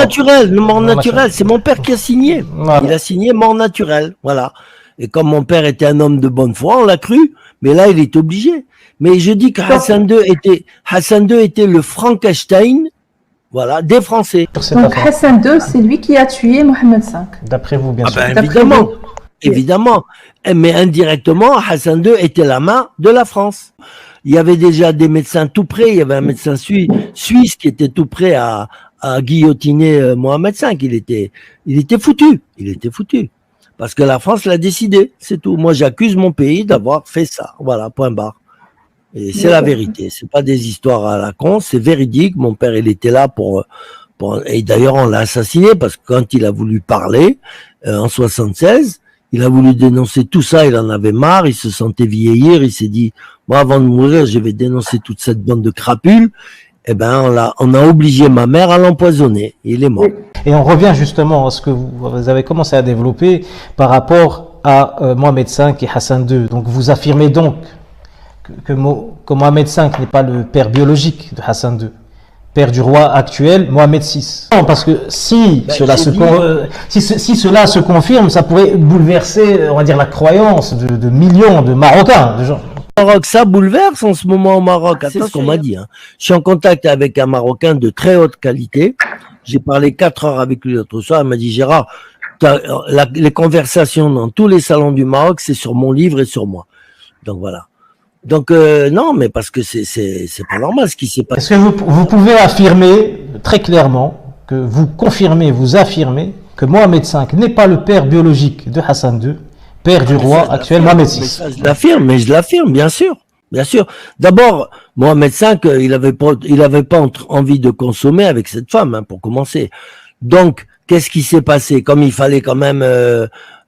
naturelle, c'est mon père qui a signé. Voilà. Il a signé mort naturelle, voilà. Et comme mon père était un homme de bonne foi, on l'a cru, mais là il est obligé. Mais je dis que Hassan II était le Frankenstein, voilà, des Français. Donc Hassan II, c'est lui qui a tué Mohamed V. D'après vous, bien sûr. Ben, évidemment. Mais indirectement, Hassan II était la main de la France. Il y avait déjà des médecins tout près. Il y avait un médecin suisse qui était tout prêt à guillotiner Mohamed V. Il était foutu. Parce que la France l'a décidé, c'est tout. Moi, j'accuse mon pays d'avoir fait ça. Voilà, point barre. Et c'est la vérité. C'est pas des histoires à la con, c'est véridique. Mon père, il était là et d'ailleurs, on l'a assassiné parce que quand il a voulu parler, en 76, il a voulu dénoncer tout ça, il en avait marre, il se sentait vieillir, il s'est dit, moi, avant de mourir, je vais dénoncer toute cette bande de crapules. Eh ben, on a obligé ma mère à l'empoisonner. Il est mort. Et on revient justement à ce que vous avez commencé à développer par rapport à Mohamed V et Hassan II. Donc, vous affirmez donc que Mohamed V n'est pas le père biologique de Hassan II, père du roi actuel, Mohamed VI. Non, parce que si cela se confirme, ça pourrait bouleverser, on va dire, la croyance de millions de Marocains, de gens. Maroc, ça bouleverse en ce moment au Maroc. C'est ce qu'on m'a dit. Hein. Je suis en contact avec un Marocain de très haute qualité. J'ai parlé 4 heures avec lui l'autre soir. Il m'a dit, Gérard, les conversations dans tous les salons du Maroc, c'est sur mon livre et sur moi. Donc voilà. Donc non, mais parce que c'est pas normal ce qui s'est passé. Est-ce que vous pouvez affirmer très clairement que vous confirmez, vous affirmez que Mohamed V n'est pas le père biologique de Hassan II, père du roi actuel Mohamed VI? Je l'affirme, bien sûr. Bien sûr. D'abord, Mohamed V, il avait pas envie de consommer avec cette femme, hein, pour commencer. Donc, qu'est-ce qui s'est passé? Comme il fallait quand même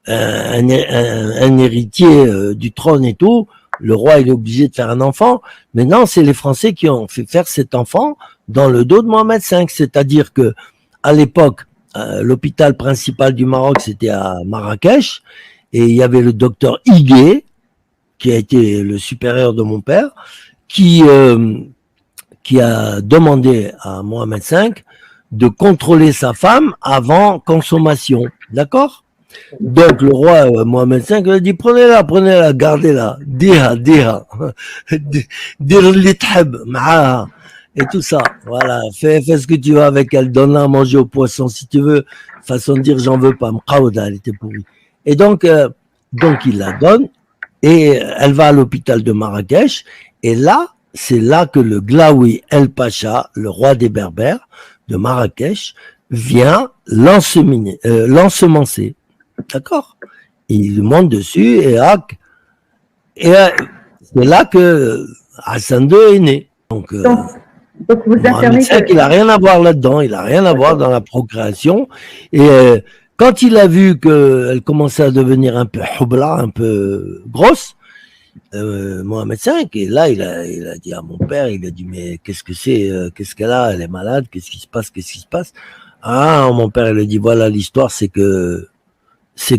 un héritier du trône et tout, le roi il est obligé de faire un enfant. Mais non, c'est les Français qui ont fait faire cet enfant dans le dos de Mohamed V. C'est-à-dire que à l'époque, l'hôpital principal du Maroc, c'était à Marrakech, et il y avait le docteur Higuet, qui a été le supérieur de mon père, qui a demandé à Mohamed V de contrôler sa femme avant consommation. D'accord? Donc le roi Mohamed V a dit prenez-la, gardez-la, diha, dir li tahab ma'aha et tout ça. Voilà, fais ce que tu veux avec elle, donne-la à manger au poisson si tu veux. Façon de dire j'en veux pas, m'qawda, elle était pourrie. Et donc il la donne et elle va à l'hôpital de Marrakech et là, c'est là que le Glaoui El Pacha, le roi des Berbères de Marrakech, vient l'ensemencer. D'accord? Il monte dessus et c'est là que Hassan II est né. Donc vous affirmez que... il n'a rien à voir là-dedans, il n'a rien à voir dans la procréation. Et quand il a vu qu'elle commençait à devenir un peu houbla, un peu grosse, Mohamed V, et là il a dit à mon père, il a dit mais qu'est-ce que c'est, qu'est-ce qu'elle a, elle est malade, qu'est-ce qui se passe? Ah, mon père il a dit voilà l'histoire c'est que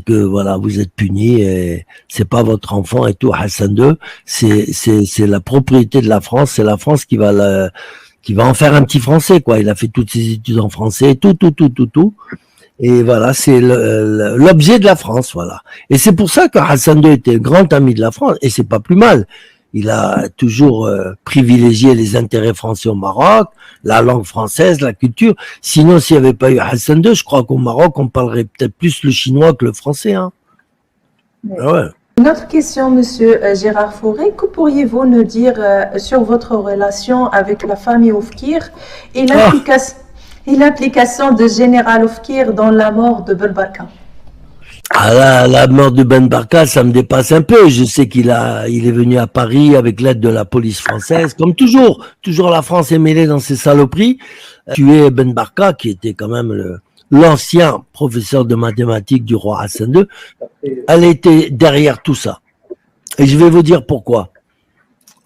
voilà vous êtes punis et c'est pas votre enfant et tout. Hassan II c'est la propriété de la France, c'est la France qui va en faire un petit français quoi. Il a fait toutes ses études en français, tout. Et voilà, c'est l'objet de la France, voilà. Et c'est pour ça que Hassan II était grand ami de la France, et c'est pas plus mal. Il a toujours privilégié les intérêts français au Maroc, la langue française, la culture. Sinon, s'il n'y avait pas eu Hassan II, je crois qu'au Maroc, on parlerait peut-être plus le chinois que le français. Hein. Oui. Ah ouais. Une autre question, Monsieur Gérard Fauré. Que pourriez-vous nous dire sur votre relation avec la famille Oufkir et l'implication de Général Oufkir dans la mort de Ben Barka? Ah la mort de Ben Barka, ça me dépasse un peu. Je sais il est venu à Paris avec l'aide de la police française, comme toujours. Toujours la France est mêlée dans ces saloperies. Tuer Ben Barka, qui était quand même l'ancien professeur de mathématiques du roi Hassan II, elle était derrière tout ça. Et je vais vous dire pourquoi.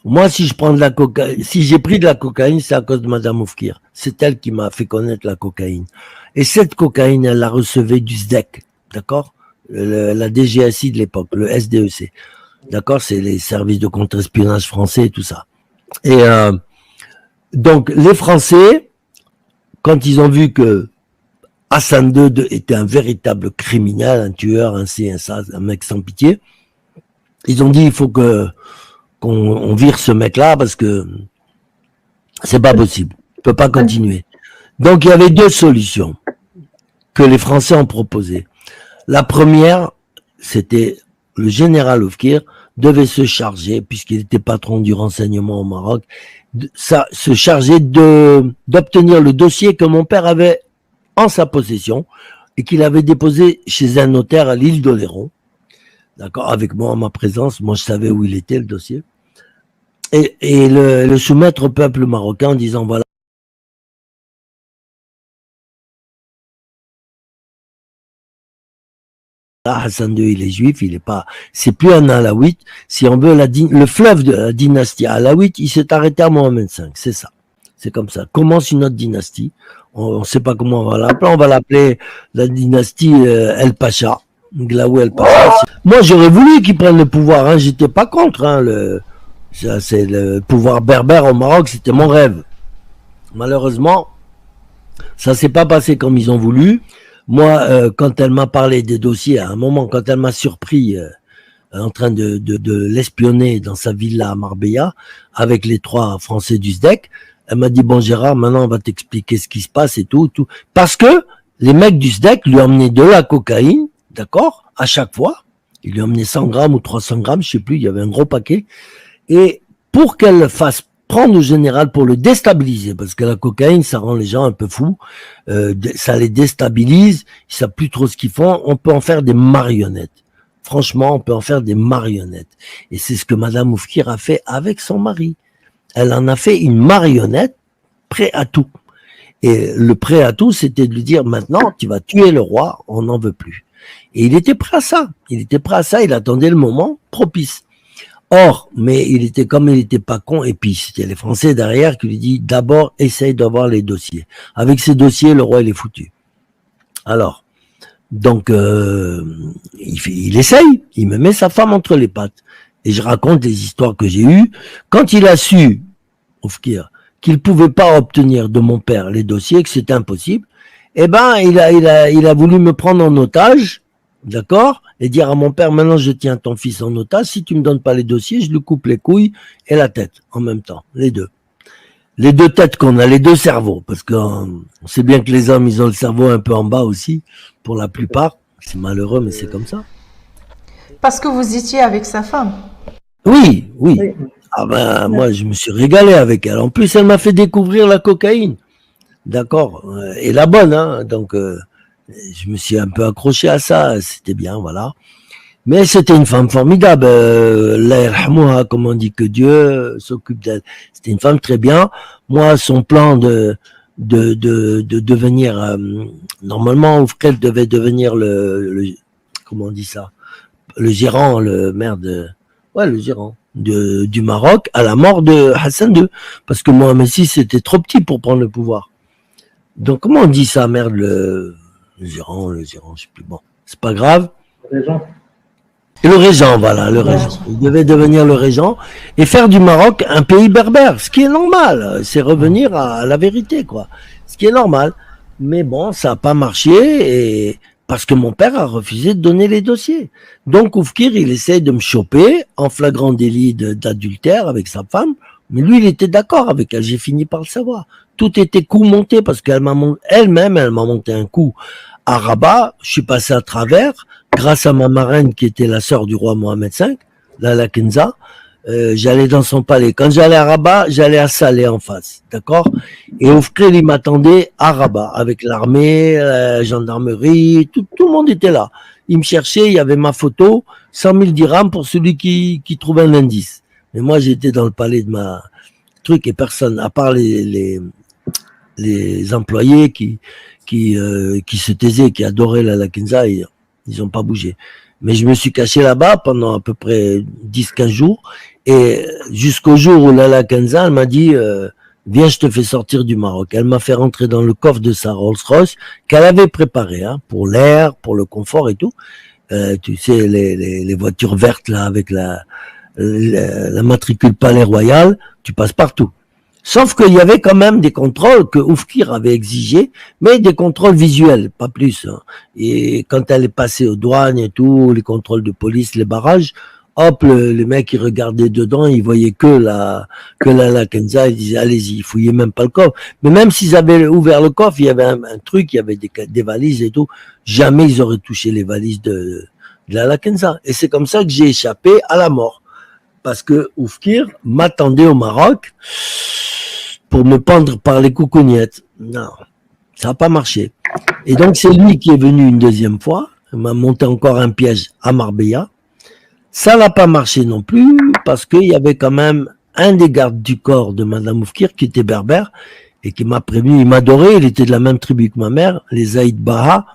Moi, si j'ai pris de la cocaïne, c'est à cause de Madame Oufkir. C'est elle qui m'a fait connaître la cocaïne. Et cette cocaïne, elle la recevait du SDEC, d'accord? La DGSI de l'époque, le SDEC. D'accord? C'est les services de contre-espionnage français et tout ça. Et donc, les Français, quand ils ont vu que Hassan II était un véritable criminel, un tueur, un ci, un ça, un mec sans pitié, ils ont dit il faut qu'on vire ce mec-là parce que c'est pas possible. Il peut pas continuer. Donc, il y avait deux solutions que les Français ont proposées. La première, c'était le général Oufkir devait se charger, puisqu'il était patron du renseignement au Maroc, se charger d'obtenir le dossier que mon père avait en sa possession et qu'il avait déposé chez un notaire à l'île d'Oléron. D'accord, avec moi en ma présence, moi je savais où il était le dossier. Et le soumettre au peuple marocain en disant voilà. Hassan II, il est juif, il est pas, c'est plus un alaouite. Si on veut le fleuve de la dynastie alaouite, il s'est arrêté à Mohamed V, c'est ça. C'est comme ça. Commence une autre dynastie. On ne sait pas comment on va l'appeler. On va l'appeler la dynastie El Pacha. Glaoui El Pacha. Moi, j'aurais voulu qu'il prenne le pouvoir. Hein. J'étais pas contre. Hein. C'est le pouvoir berbère au Maroc. C'était mon rêve. Malheureusement, ça s'est pas passé comme ils ont voulu. Moi, quand elle m'a parlé des dossiers, à un moment, quand elle m'a surpris en train de l'espionner dans sa villa à Marbella avec les 3 Français du SDEC, elle m'a dit bon Gérard, maintenant on va t'expliquer ce qui se passe et tout. Parce que les mecs du SDEC lui emmenaient de la cocaïne, d'accord, à chaque fois. Ils lui emmenaient 100 grammes ou 300 grammes, je sais plus, il y avait un gros paquet. Et pour qu'elle le fasse prendre au général pour le déstabiliser, parce que la cocaïne, ça rend les gens un peu fous, ça les déstabilise, ils savent plus trop ce qu'ils font, on peut en faire des marionnettes. Franchement, on peut en faire des marionnettes. Et c'est ce que Madame Oufkir a fait avec son mari. Elle en a fait une marionnette prêt à tout. Et le prêt à tout, c'était de lui dire maintenant, tu vas tuer le roi, on n'en veut plus. Et il était prêt à ça. Il était prêt à ça, il attendait le moment propice. Or, mais il était comme il n'était pas con, et puis c'était les Français derrière qui lui dit d'abord essaye d'avoir les dossiers. Avec ces dossiers, le roi il est foutu. Alors, donc il essaye, il me met sa femme entre les pattes. Et je raconte les histoires que j'ai eues. Quand il a su, Oufkir, qu'il pouvait pas obtenir de mon père les dossiers, que c'était impossible, eh ben il a voulu me prendre en otage, d'accord, et dire à mon père, maintenant je tiens ton fils en otage, si tu me donnes pas les dossiers, je lui coupe les couilles et la tête en même temps, les deux. Les deux têtes qu'on a, les deux cerveaux, parce qu'on sait bien que les hommes, ils ont le cerveau un peu en bas aussi, pour la plupart. C'est malheureux, mais c'est comme ça. Parce que vous étiez avec sa femme. Oui, oui. Ah ben, moi, je me suis régalé avec elle. En plus, elle m'a fait découvrir la cocaïne. D'accord. Et la bonne, hein. Donc, je me suis un peu accroché à ça. C'était bien, voilà. Mais c'était une femme formidable. Allah yarhamouha, comme on dit, que Dieu s'occupe d'elle. C'était une femme très bien. Moi, son plan de devenir, normalement, Oufkir devait devenir comment on dit ça? Le gérant, le maire le gérant du Maroc à la mort de Hassan II. Parce que Mohamed VI était trop petit pour prendre le pouvoir. Donc, comment on dit ça, merde, le gérant, je sais plus. Bon, c'est pas grave. Et le régent, voilà, le régent. Il devait devenir le régent et faire du Maroc un pays berbère, ce qui est normal. C'est revenir à la vérité, quoi. Ce qui est normal. Mais bon, ça n'a pas marché et parce que mon père a refusé de donner les dossiers. Donc, Oufkir, il essaye de me choper en flagrant délit d'adultère avec sa femme. Mais lui, il était d'accord avec elle. J'ai fini par le savoir. Tout était coup monté parce qu'elle elle-même, elle m'a monté un coup à Rabat. Je suis passé à travers grâce à ma marraine qui était la sœur du roi Mohamed V, Lala Kenza. J'allais dans son palais. Quand j'allais à Rabat, j'allais à Salé en face, d'accord. Et Oufkir, il m'attendait à Rabat avec l'armée, la gendarmerie, tout le monde était là. Il me cherchait, il y avait ma photo, 100 000 dirhams pour celui qui trouvait un indice. Mais moi, j'étais dans le palais de ma truc et personne, à part les employés qui se taisaient, qui adoraient la Kenza, ils ont pas bougé. Mais je me suis caché là-bas pendant à peu près 10-15 jours. Et jusqu'au jour où Lala Kenza, elle m'a dit, viens, je te fais sortir du Maroc. Elle m'a fait rentrer dans le coffre de sa Rolls-Royce qu'elle avait préparé, hein, pour l'air, pour le confort et tout. Tu sais, les voitures vertes, là, avec la matricule Palais Royal, tu passes partout. Sauf qu'il y avait quand même des contrôles que Oufkir avait exigés, mais des contrôles visuels, pas plus. Hein. Et quand elle est passée aux douanes et tout, les contrôles de police, les barrages, hop, le mec, il regardait dedans, il voyait que la Kenza, il disait, allez-y, il fouillait même pas le coffre. Mais même s'ils avaient ouvert le coffre, il y avait un truc, il y avait des valises et tout. Jamais ils auraient touché les valises de la Kenza. Et c'est comme ça que j'ai échappé à la mort. Parce que Oufkir m'attendait au Maroc pour me pendre par les coucougnettes. Non, ça n'a pas marché. Et donc, c'est lui qui est venu une deuxième fois. Il m'a monté encore un piège à Marbella. Ça n'a pas marché non plus, parce qu'il y avait quand même un des gardes du corps de Madame Oufkir qui était berbère et qui m'a prévenu. Il m'adorait, il était de la même tribu que ma mère, les Zaïd Baha.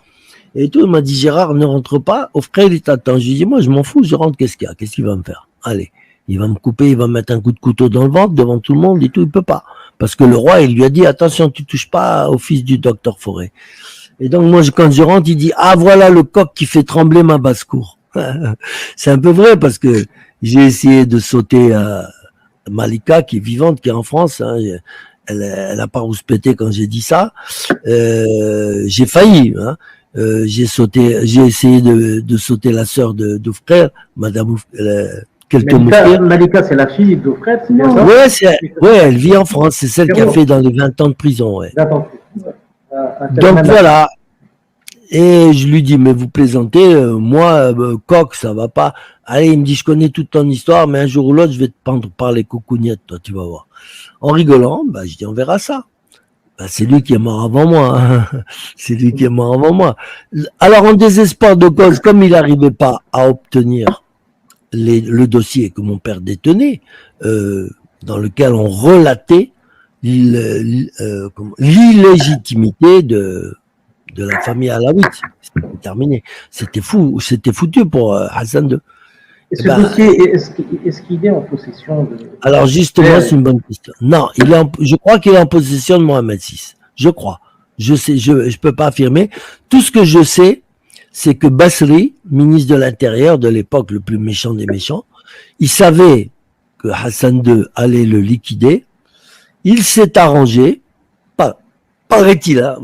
Et tout, il m'a dit, Gérard, ne rentre pas. Oufkir, il t'attend. Je lui ai dit, moi, je m'en fous, je rentre, qu'est-ce qu'il y a? Qu'est-ce qu'il va me faire? Allez. Il va me couper, il va me mettre un coup de couteau dans le ventre devant tout le monde et tout, il peut pas. Parce que le roi, il lui a dit, attention, tu touches pas au fils du docteur Forêt. Et donc, moi, quand je rentre, il dit, ah, voilà le coq qui fait trembler ma basse-cour. C'est un peu vrai parce que j'ai essayé de sauter à Malika, qui est vivante, qui est en France. Hein. Elle a pas rouspété quand j'ai dit ça. J'ai failli, hein. J'ai essayé de sauter la sœur d'Oufkir, Madame Malika, c'est la fille d'Oufkir, c'est bien ça? Ouais, elle vit en France. C'est celle qui a fait dans les 20 ans de prison, ouais. Donc voilà. Et je lui dis, mais vous plaisantez, moi, coq, ça va pas. Allez, il me dit, je connais toute ton histoire, mais un jour ou l'autre, je vais te pendre par les coucougnettes, toi, tu vas voir. En rigolant, je dis, on verra ça. C'est lui qui est mort avant moi. Hein. C'est lui qui est mort avant moi. Alors, en désespoir de cause, comme il n'arrivait pas à obtenir le dossier que mon père détenait, dans lequel on relatait l'illégitimité de la famille Alaouite. C'était terminé. C'était foutu pour Hassan II. Et ce dossier, est-ce qu'il est en possession de... Alors justement, c'est une bonne question. Non, je crois qu'il est en possession de Mohamed VI. Je crois. Je sais, je peux pas affirmer. Tout ce que je sais, c'est que Basri, ministre de l'Intérieur de l'époque, le plus méchant des méchants, il savait que Hassan II allait le liquider. Il s'est arrangé, paraît-il, hein,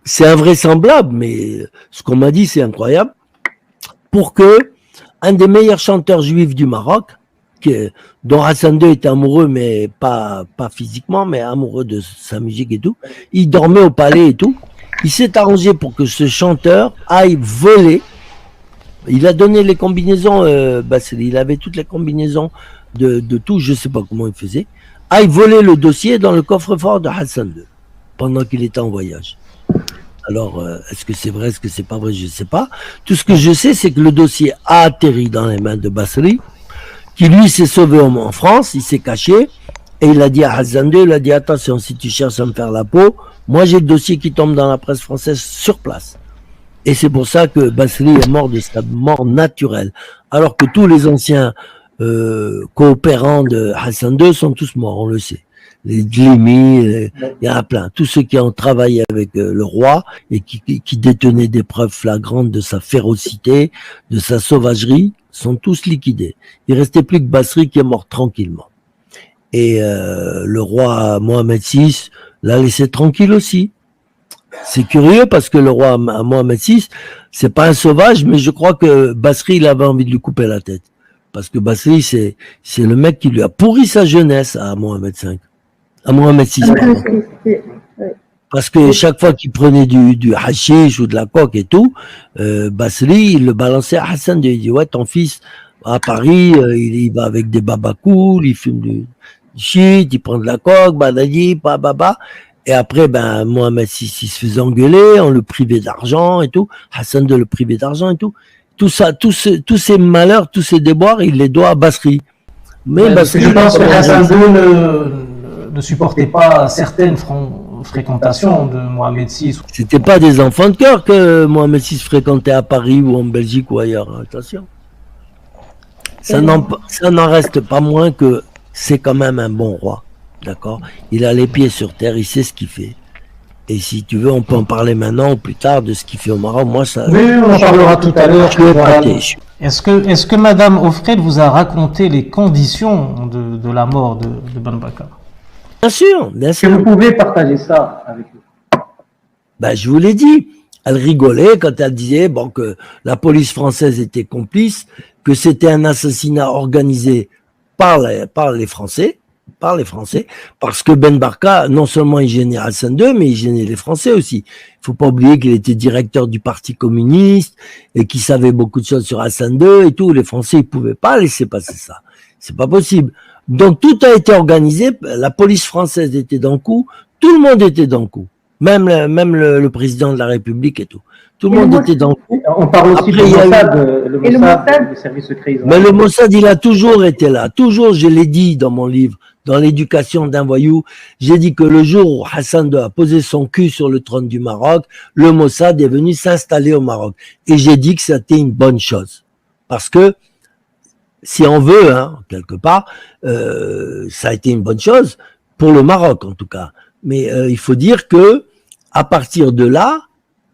c'est invraisemblable, mais ce qu'on m'a dit, c'est incroyable, pour que un des meilleurs chanteurs juifs du Maroc, dont Hassan II était amoureux, mais pas physiquement, mais amoureux de sa musique et tout, il dormait au palais et tout, il s'est arrangé pour que ce chanteur aille voler. Il a donné les combinaisons, il avait toutes les combinaisons de tout, je sais pas comment il faisait, aille voler le dossier dans le coffre-fort de Hassan II, pendant qu'il était en voyage. Alors, est-ce que c'est vrai, est-ce que c'est pas vrai, je sais pas. Tout ce que je sais, c'est que le dossier a atterri dans les mains de Basri, qui lui s'est sauvé en France, il s'est caché, et il a dit à Hassan II, il a dit, attention, si tu cherches à me faire la peau, moi j'ai le dossier qui tombe dans la presse française sur place. Et c'est pour ça que Basri est mort de sa mort naturelle. Alors que tous les anciens coopérants de Hassan II sont tous morts, on le sait. Les Dlimi, il y en a plein. Tous ceux qui ont travaillé avec le roi et qui détenaient des preuves flagrantes de sa férocité, de sa sauvagerie, sont tous liquidés. Il restait plus que Basri qui est mort tranquillement. Et le roi Mohamed VI l'a laissé tranquille aussi. C'est curieux parce que le roi Mohamed VI, c'est pas un sauvage, mais je crois que Basri, il avait envie de lui couper la tête. Parce que Basri, c'est le mec qui lui a pourri sa jeunesse à Mohamed V. À Mohamed VI, pardon. Parce que chaque fois qu'il prenait du hashish ou de la coke et tout, Basri, il le balançait à Hassan II. Il dit, ouais, ton fils, à Paris, il va avec des babas cool, il fume du shit, il prend de la coke, badadi, baba. Et après, Mohamed VI, il se faisait engueuler, on le privait d'argent et tout. Hassan II le privait d'argent et tout. Tout ça, tous ces malheurs, tous ces déboires, il les doit à Basri. Mais Basri, je pense que Hassan II ne supportait pas certaines fréquentations de Mohamed VI. C'était pas des enfants de cœur que Mohamed VI fréquentait à Paris ou en Belgique ou ailleurs. Attention. Ça n'en reste pas moins que c'est quand même un bon roi. D'accord? Il a les pieds sur terre, il sait ce qu'il fait. Et si tu veux, on peut en parler maintenant ou plus tard de ce qu'il fait au Maroc. Moi, ça. Oui, on en parlera tout à l'heure. Est-ce que Madame Offred vous a raconté les conditions de la mort de Ben Bakar? Bien sûr, bien sûr. Est-ce que vous pouvez partager ça avec nous? Je vous l'ai dit. Elle rigolait quand elle disait que la police française était complice, que c'était un assassinat organisé par les Français, parce que Ben Barka, non seulement il gênait Hassan II, mais il gênait les Français aussi. Il faut pas oublier qu'il était directeur du Parti communiste et qu'il savait beaucoup de choses sur Hassan II et tout. Les Français, ils pouvaient pas laisser passer ça. C'est pas possible. Donc tout a été organisé. La police française était dans le coup. Tout le monde était dans le coup. Même le président de la République et tout. Tout le monde était dans le coup. On parle aussi du Mossad, le service secret israélien. Mais le Mossad, il a toujours été là. Toujours, je l'ai dit dans mon livre, dans l'éducation d'un voyou, j'ai dit que le jour où Hassan II a posé son cul sur le trône du Maroc, le Mossad est venu s'installer au Maroc. Et j'ai dit que c'était une bonne chose. Parce que, si on veut, quelque part, ça a été une bonne chose, pour le Maroc en tout cas. Mais il faut dire que, à partir de là,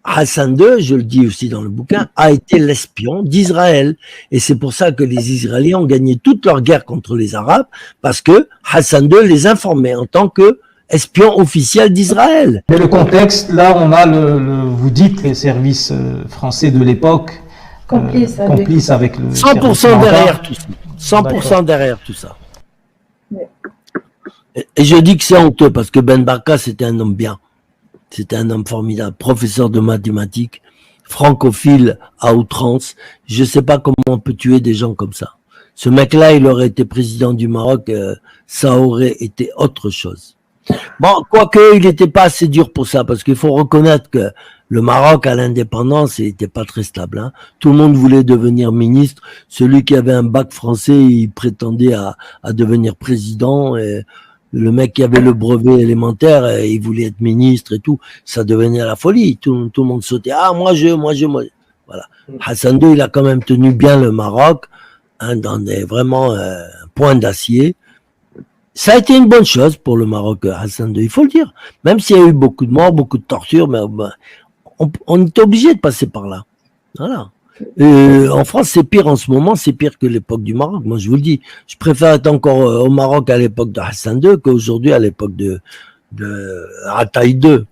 Hassan II, je le dis aussi dans le bouquin, a été l'espion d'Israël. Et c'est pour ça que les Israéliens ont gagné toute leur guerre contre les Arabes, parce que Hassan II les informait en tant que espion officiel d'Israël. Mais le contexte, là, on a vous dites les services français de l'époque, complices avec le 100% derrière tout ça. 100% derrière tout ça. Ouais. Et je dis que c'est honteux, parce que Ben Barka, c'était un homme bien. C'était un homme formidable, professeur de mathématiques, francophile à outrance. Je sais pas comment on peut tuer des gens comme ça. Ce mec-là, il aurait été président du Maroc, ça aurait été autre chose. Bon, quoique, il n'était pas assez dur pour ça, parce qu'il faut reconnaître que le Maroc, à l'indépendance, il n'était pas très stable. Hein. Tout le monde voulait devenir ministre. Celui qui avait un bac français, il prétendait à devenir président. Et le mec qui avait le brevet élémentaire, il voulait être ministre et tout. Ça devenait la folie. Tout le monde sautait. Ah, moi je. Voilà. Hassan II, il a quand même tenu bien le Maroc. hein, dans des vraiment points d'acier. Ça a été une bonne chose pour le Maroc, Hassan II, il faut le dire. Même s'il y a eu beaucoup de morts, beaucoup de tortures, mais on était obligé de passer par là. Voilà. En France, c'est pire en ce moment, c'est pire que l'époque du Maroc. Moi, je vous le dis, je préfère être encore au Maroc à l'époque de Hassan II qu'aujourd'hui à l'époque de Ataï II.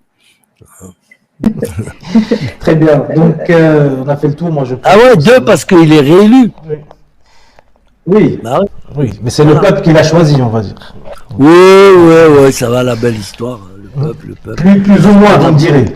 Très bien. Donc, on a fait le tour, moi je pense. Ah ouais, II parce qu'il est réélu. Oui. Bah ouais. Oui, mais c'est le peuple qui l'a choisi, on va dire. Oui, ça va, la belle histoire. Hein, le peuple. Plus ou moins, on dirait.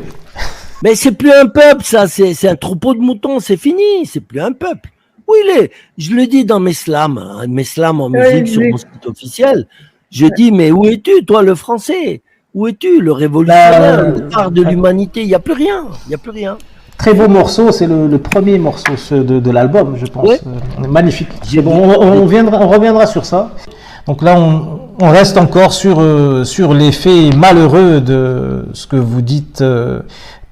Mais c'est plus un peuple, ça, c'est un troupeau de moutons, c'est fini, c'est plus un peuple. Où il est? Je le dis dans mes slams en musique sur mon site officiel. Je dis, mais où es-tu, toi, le français? Où es-tu, le révolutionnaire, le phare de l'humanité? Il n'y a plus rien, il n'y a plus rien. Très beau morceau, c'est le premier morceau de l'album, je pense. Ouais. Magnifique. Bon, on reviendra sur ça. Donc là, on reste encore sur les faits malheureux de ce que vous dites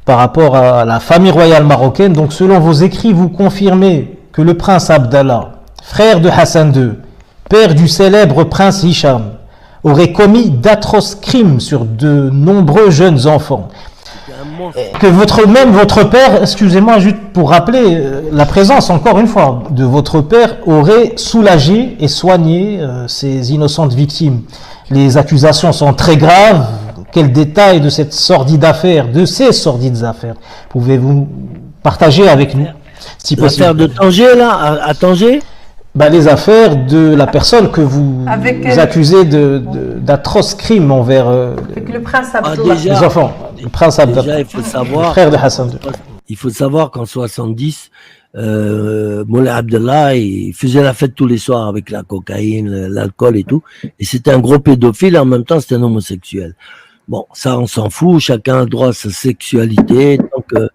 par rapport à la famille royale marocaine. Donc selon vos écrits, vous confirmez que le prince Abdallah, frère de Hassan II, père du célèbre prince Hicham, aurait commis d'atroces crimes sur de nombreux jeunes enfants. Que votre père, excusez-moi, juste pour rappeler la présence, encore une fois, de votre père aurait soulagé et soigné ces innocentes victimes. Les accusations sont très graves. Quel détail de cette sordide affaire, de ces sordides affaires, pouvez-vous partager avec nous, si possible? L'affaire de Tanger, là, à Tanger? Les affaires de la personne que vous accusez d'atroces crimes envers Avec le prince Abdallah. les enfants. Le prince Abdallah, Déjà, il faut savoir, le frère de Hassan II. il faut savoir qu'en 70, Moulay Abdallah, il faisait la fête tous les soirs avec la cocaïne, l'alcool et tout. Et c'était un gros pédophile, et en même temps, c'était un homosexuel. Bon, ça, on s'en fout. Chacun a le droit à sa sexualité. Tant que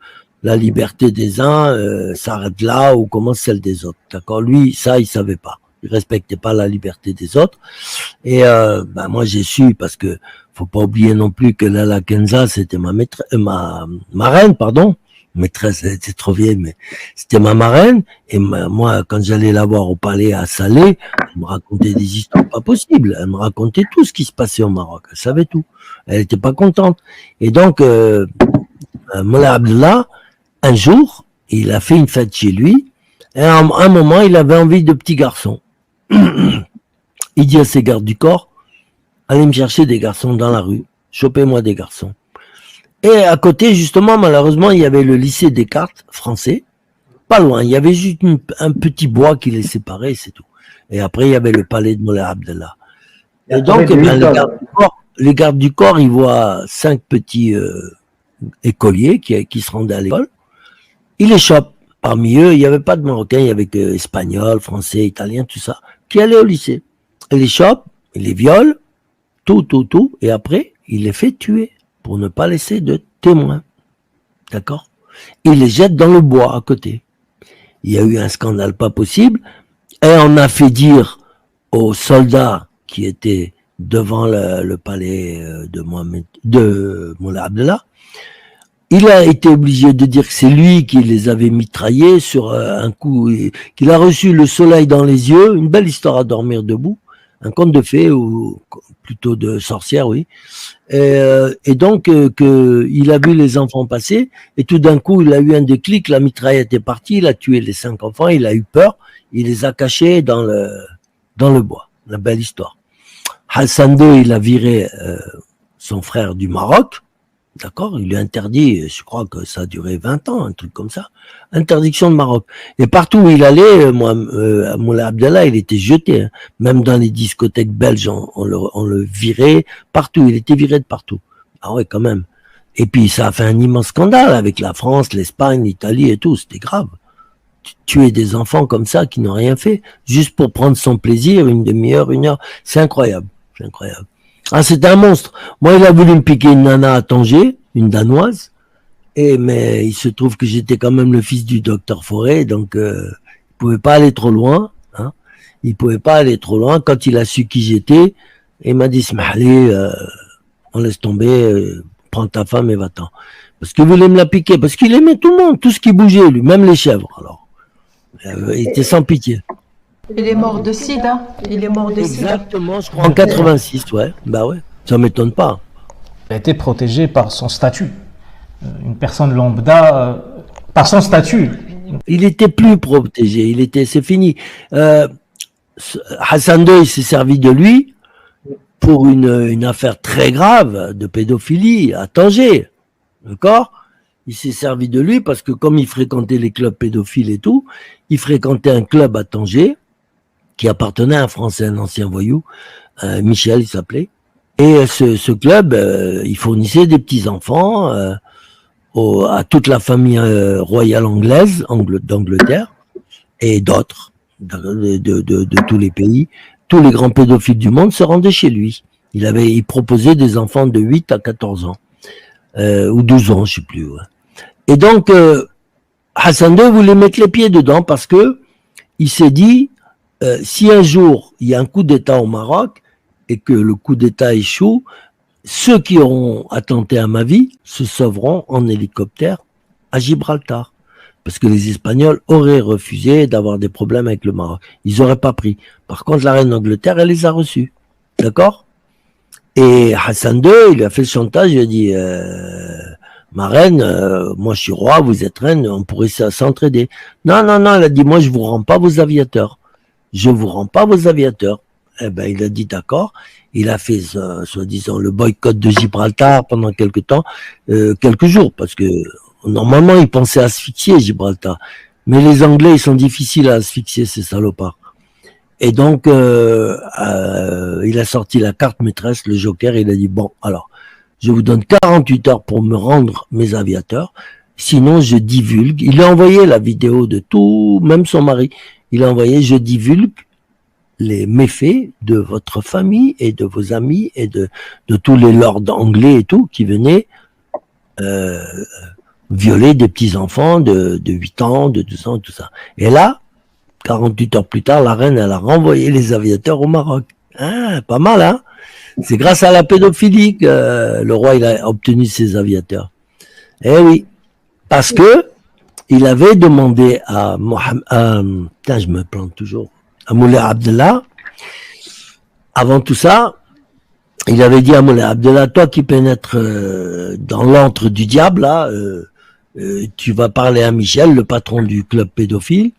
la liberté des uns s'arrête là ou commence celle des autres. D'accord? Lui, ça, il savait pas. Il respectait pas la liberté des autres. Et moi, j'ai su parce que faut pas oublier non plus que Lala Kenza, c'était ma marraine, pardon. Maîtresse, elle était trop vieille, mais c'était ma marraine. Et moi, quand j'allais la voir au palais à Salé, elle me racontait des histoires pas possibles. Elle me racontait tout ce qui se passait au Maroc. Elle savait tout. Elle était pas contente. Et donc, Moulay Abdallah, un jour, il a fait une fête chez lui. Et à un moment, il avait envie de petits garçons. Il dit à ses gardes du corps, allez me chercher des garçons dans la rue. Chopez-moi des garçons. Et à côté, justement, malheureusement, il y avait le lycée Descartes français. Pas loin. Il y avait juste un petit bois qui les séparait, c'est tout. Et après, il y avait le palais de Moulay Abdallah. Et donc, les gardes du corps, ils voient 5 petits écoliers qui se rendaient à l'école. Ils les chopent. Parmi eux, il n'y avait pas de Marocains, il y avait que Espagnols, Français, Italiens, tout ça, qui allaient au lycée. Ils les chopent, ils les violent, tout. Et après, il les fait tuer pour ne pas laisser de témoins. D'accord? Il les jette dans le bois à côté. Il y a eu un scandale pas possible. Et on a fait dire aux soldats qui étaient devant le palais de Moulay Abdallah, il a été obligé de dire que c'est lui qui les avait mitraillés sur un coup, qu'il a reçu le soleil dans les yeux, une belle histoire à dormir debout, un conte de fées ou plutôt de sorcière, oui. Et donc il a vu les enfants passer et tout d'un coup il a eu un déclic, la mitraillette est partie, il a tué les 5 enfants, il a eu peur, il les a cachés dans le bois. La belle histoire. Hassan II, il a viré son frère du Maroc. D'accord, il lui a interdit, je crois que ça a duré 20 ans, un truc comme ça. Interdiction de Maroc. Et partout où il allait, Moulay Abdallah, il était jeté. Hein. Même dans les discothèques belges, on le virait partout. Il était viré de partout. Ah ouais, quand même. Et puis ça a fait un immense scandale avec la France, l'Espagne, l'Italie et tout. C'était grave. Tuer des enfants comme ça qui n'ont rien fait, juste pour prendre son plaisir, une demi-heure, 1 heure. C'est incroyable. C'est incroyable. Ah, c'était un monstre. Moi, il a voulu me piquer une nana à Tanger, une danoise, mais il se trouve que j'étais quand même le fils du docteur Forêt, donc il pouvait pas aller trop loin. Hein. Il pouvait pas aller trop loin. Quand il a su qui j'étais, il m'a dit, Smahli, on laisse tomber, prends ta femme et va-t'en. Parce qu'il voulait me la piquer, parce qu'il aimait tout le monde, tout ce qui bougeait, lui, même les chèvres. Alors, il était sans pitié. Il est mort de sida. Il est mort de sida. Exactement, je crois en 86, ouais. Bah ouais, ça m'étonne pas. Il a été protégé par son statut. Une personne lambda, par son statut. Il était plus protégé, c'est fini. Hassan II, il s'est servi de lui pour une affaire très grave de pédophilie à Tanger, d'accord? Il s'est servi de lui parce que comme il fréquentait les clubs pédophiles et tout, il fréquentait un club à Tanger qui appartenait à un Français, un ancien voyou, Michel il s'appelait. Et ce club, il fournissait des petits-enfants à toute la famille royale anglaise, d'Angleterre, et d'autres, de tous les pays. Tous les grands pédophiles du monde se rendaient chez lui. Il proposait des enfants de 8 à 14 ans, ou 12 ans, je sais plus. Ouais. Et donc, Hassan II voulait mettre les pieds dedans parce que il s'est dit, si un jour il y a un coup d'État au Maroc et que le coup d'État échoue, ceux qui auront attenté à ma vie se sauveront en hélicoptère à Gibraltar. Parce que les Espagnols auraient refusé d'avoir des problèmes avec le Maroc. Ils n'auraient pas pris. Par contre, la reine d'Angleterre, elle les a reçus. D'accord? Et Hassan II, il a fait le chantage, il a dit, ma reine, moi je suis roi, vous êtes reine, on pourrait s'entraider. Non, elle a dit, moi je vous rends pas vos aviateurs. Je vous rends pas vos aviateurs. Eh ben, il a dit d'accord. Il a fait, soi-disant, le boycott de Gibraltar pendant quelques temps, quelques jours, parce que normalement, il pensait asphyxier Gibraltar. Mais les Anglais, ils sont difficiles à asphyxier, ces salopards. Et donc, il a sorti la carte maîtresse, le joker, et il a dit, bon, alors, je vous donne 48 heures pour me rendre mes aviateurs, sinon je divulgue. Il a envoyé la vidéo de tout, même son mari, il a envoyé, je divulgue les méfaits de votre famille et de vos amis et de tous les lords anglais et tout, qui venaient violer des petits-enfants de 8 ans, de 12 ans, tout ça. Et là, 48 heures plus tard, la reine, elle a renvoyé les aviateurs au Maroc. Ah, pas mal, hein? C'est grâce à la pédophilie que le roi il a obtenu ses aviateurs. Eh oui, parce que il avait demandé à Mohamed, je me plante toujours, à Moulay Abdallah, avant tout ça, il avait dit à Moulay Abdallah, toi qui pénètres dans l'antre du diable, là, tu vas parler à Michel, le patron du club pédophile,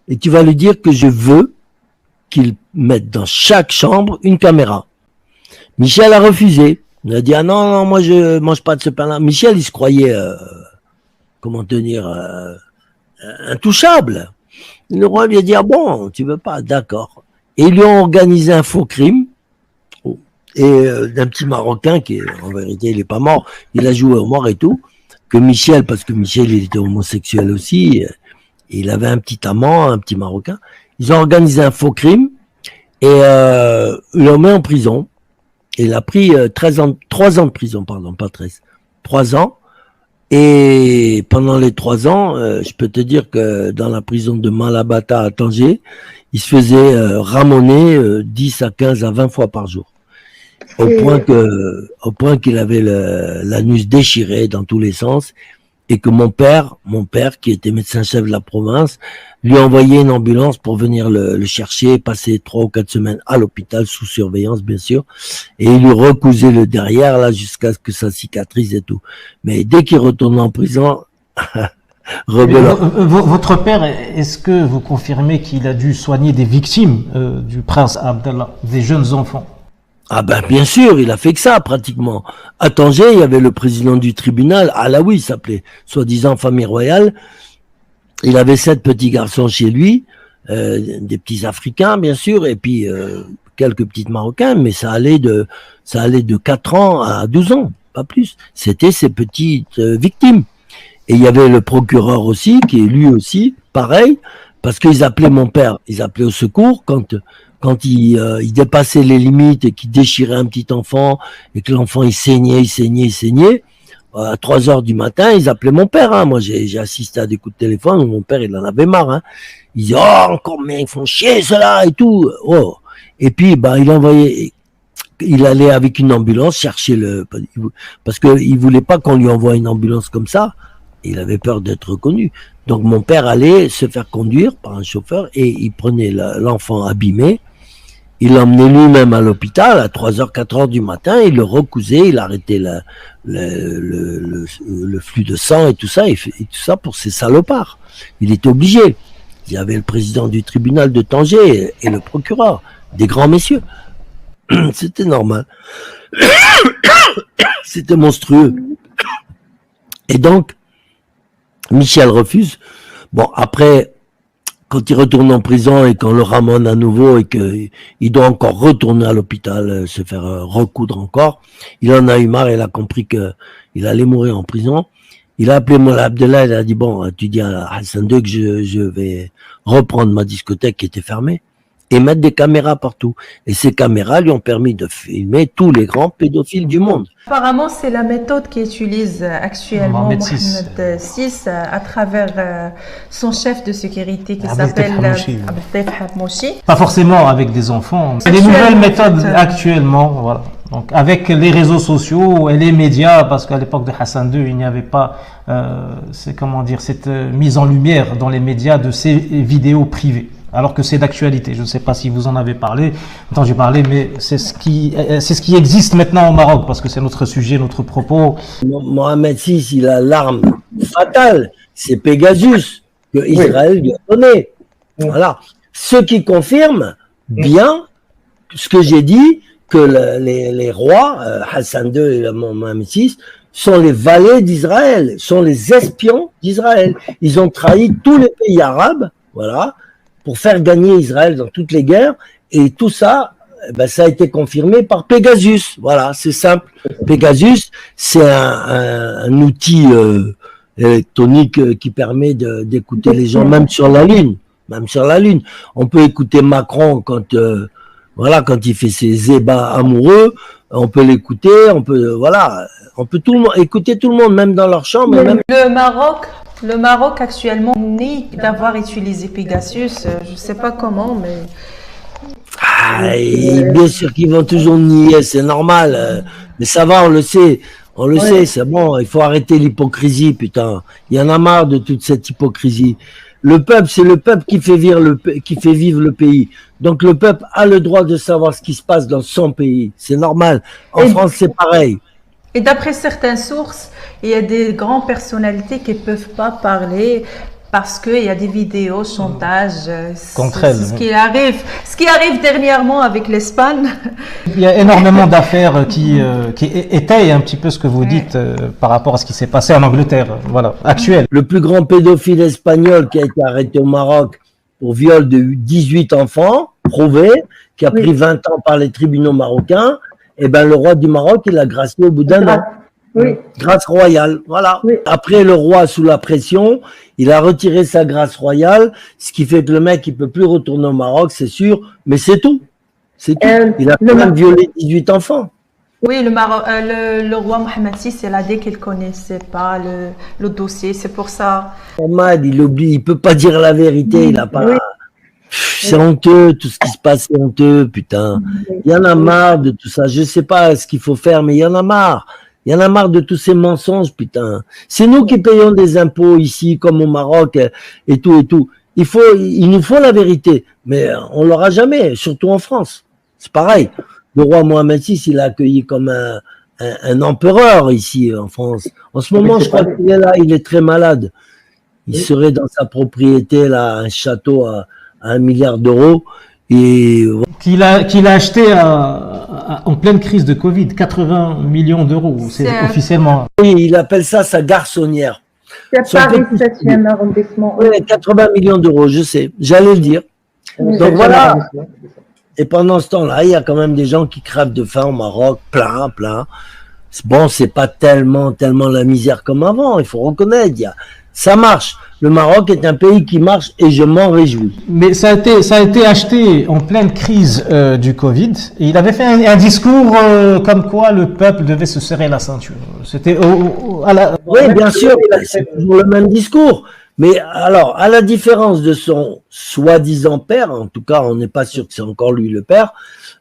et tu vas lui dire que je veux qu'il mette dans chaque chambre une caméra. Michel a refusé. Il a dit, ah non, moi je mange pas de ce pain-là. Michel, il se croyait, intouchable. Le roi lui a dit, ah bon, tu veux pas, d'accord. Et ils lui ont organisé un faux crime, et d'un petit Marocain qui, en vérité, il est pas mort, il a joué au mort et tout, que Michel, parce que Michel, il était homosexuel aussi, il avait un petit amant, un petit Marocain. Ils ont organisé un faux crime, et ils l'ont mis en prison. Et il a pris 3 ans de prison, pardon, pas 13, 3 ans. Et pendant les 3 ans, je peux te dire que dans la prison de Malabata à Tanger, il se faisait ramoner 10 à 15 à 20 fois par jour. Au point qu'il avait l'anus déchiré dans tous les sens, et que mon père, qui était médecin-chef de la province, lui a envoyé une ambulance pour venir le chercher, passer 3 ou 4 semaines à l'hôpital, sous surveillance, bien sûr, et il lui recousait le derrière, là, jusqu'à ce que ça cicatrise et tout. Mais dès qu'il retourne en prison, rebelote. Votre père, est-ce que vous confirmez qu'il a dû soigner des victimes du prince Abdallah, des jeunes enfants? Ah ben bien sûr, il a fait que ça pratiquement. À Tanger, il y avait le président du tribunal, Alaoui il s'appelait, soi-disant famille royale. Il avait 7 petits garçons chez lui, des petits Africains bien sûr, et puis quelques petites Marocains, mais ça allait de 4 ans à 12 ans, pas plus. C'était ces petites victimes. Et il y avait le procureur aussi, qui est lui aussi, pareil, parce qu'ils appelaient mon père, ils appelaient au secours quand il dépassait les limites et qu'il déchirait un petit enfant et que l'enfant il saignait, à 3 heures du matin, ils appelaient mon père. Hein. Moi, j'ai assisté à des coups de téléphone où mon père, il en avait marre. Hein. Il disait, oh, encore, mais ils font chier, cela et tout. Oh. Et puis, il allait avec une ambulance chercher parce qu'il voulait pas qu'on lui envoie une ambulance comme ça, Il avait peur d'être reconnu. Donc mon père allait se faire conduire par un chauffeur et il prenait l'enfant abîmé, il l'emmenait lui-même à l'hôpital à 3h, 4h du matin, il le recousait, il arrêtait le flux de sang et tout ça pour ces salopards. Il était obligé. Il y avait le président du tribunal de Tanger et le procureur, des grands messieurs. C'était normal. C'était monstrueux. Et donc, Michel refuse. Bon, après, quand il retourne en prison et qu'on le ramène à nouveau et qu'il doit encore retourner à l'hôpital, se faire recoudre encore, il en a eu marre, il a compris qu'il allait mourir en prison. Il a appelé Moulay Abdellah, il a dit, bon, tu dis à Hassan II que je vais reprendre ma discothèque qui était fermée et mettre des caméras partout. Et ces caméras lui ont permis de filmer tous les grands pédophiles du monde. Apparemment, c'est la méthode qu'utilise actuellement Mohamed VI à travers son chef de sécurité qui s'appelle Abdel Hamouchi. Pas forcément avec des enfants. C'est des nouvelles méthodes actuellement, voilà. Donc avec les réseaux sociaux et les médias, parce qu'à l'époque de Hassan II, il n'y avait pas, cette mise en lumière dans les médias de ces vidéos privées. Alors que c'est d'actualité. Je ne sais pas si vous en avez parlé, j'ai parlé, mais c'est ce qui existe maintenant au Maroc, parce que c'est notre sujet, notre propos. Mohamed VI, il a l'arme fatale, c'est Pegasus, que Israël lui a donné. Voilà. Ce qui confirme bien ce que j'ai dit, que les rois, Hassan II et Mohamed VI, sont les valets d'Israël, sont les espions d'Israël. Ils ont trahi tous les pays arabes, voilà, pour faire gagner Israël dans toutes les guerres, et tout ça, ça a été confirmé par Pegasus. Voilà, c'est simple. Pegasus, c'est un outil électronique qui permet d'écouter les gens, même sur la Lune. Même sur la Lune. On peut écouter Macron quand il fait ses ébats amoureux, on peut l'écouter, on peut écouter tout le monde, même dans leur chambre. Même... Le Maroc actuellement nie d'avoir utilisé Pegasus, je ne sais pas comment, mais... bien sûr qu'ils vont toujours nier, c'est normal, mais ça va, on le sait, c'est bon, il faut arrêter l'hypocrisie, putain, il y en a marre de toute cette hypocrisie. Le peuple, c'est le peuple qui fait vivre le pays. Donc le peuple a le droit de savoir ce qui se passe dans son pays. C'est normal. En France, c'est pareil. Et d'après certaines sources, il y a des grandes personnalités qui ne peuvent pas parler parce qu'il y a des vidéos, chantage contre elles. Ce qui arrive dernièrement avec l'Espagne. Il y a énormément d'affaires qui étayent un petit peu ce que vous dites par rapport à ce qui s'est passé en Angleterre, voilà, actuel. Le plus grand pédophile espagnol qui a été arrêté au Maroc pour viol de 18 enfants, prouvé, qui a pris 20 ans par les tribunaux marocains, le roi du Maroc, il a gracié au bout d'un an. Oui. Grâce royale, voilà. Oui. Après, le roi, sous la pression, il a retiré sa grâce royale, ce qui fait que le mec, il peut plus retourner au Maroc, c'est sûr, mais c'est tout. C'est tout. Il a quand même violé 18 enfants. Oui, le roi Mohamed VI, il a dit qu'il ne connaissait pas le dossier, c'est pour ça. Mohamed, il oublie, il peut pas dire la vérité, il a pas... Oui. C'est honteux, tout ce qui se passe, c'est honteux, putain. Il y en a marre de tout ça, je sais pas ce qu'il faut faire, mais il y en a marre. Il y en a marre de tous ces mensonges, putain. C'est nous qui payons des impôts ici, comme au Maroc, et tout, et tout. Il nous faut la vérité, mais on l'aura jamais, surtout en France. C'est pareil. Le roi Mohamed VI, il a accueilli comme un empereur ici, en France. En ce moment, je crois qu'il est là, il est très malade. Il serait dans sa propriété, là, un château à 1 milliard d'euros. Et qu'il a acheté en pleine crise de Covid, 80 millions d'euros, c'est officiellement. Oui, il appelle ça sa garçonnière. C'est Paris, 7e arrondissement. Oui, 80 millions d'euros, je sais, j'allais le dire. Donc voilà. Et pendant ce temps-là, il y a quand même des gens qui crèvent de faim au Maroc, plein. Bon, c'est pas tellement la misère comme avant, il faut reconnaître. Ça marche. Le Maroc est un pays qui marche et je m'en réjouis. Mais ça a été acheté en pleine crise du Covid. Et il avait fait un discours comme quoi le peuple devait se serrer la ceinture. C'était Oui, bien sûr, c'est toujours le même discours. Mais alors, à la différence de son soi-disant père, en tout cas, on n'est pas sûr que c'est encore lui le père,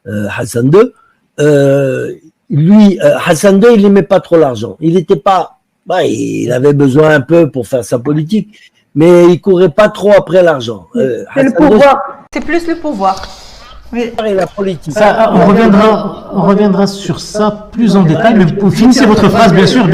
Hassan II, Hassan II, il n'aimait pas trop l'argent. Il n'était pas Bah, il avait besoin un peu pour faire sa politique, mais il courait pas trop après l'argent. C'est le Hassan II, pouvoir. C'est plus le pouvoir. Oui. et la politique. Ça, on reviendra sur ça plus en détail, mais vous finissez votre phrase, bien sûr,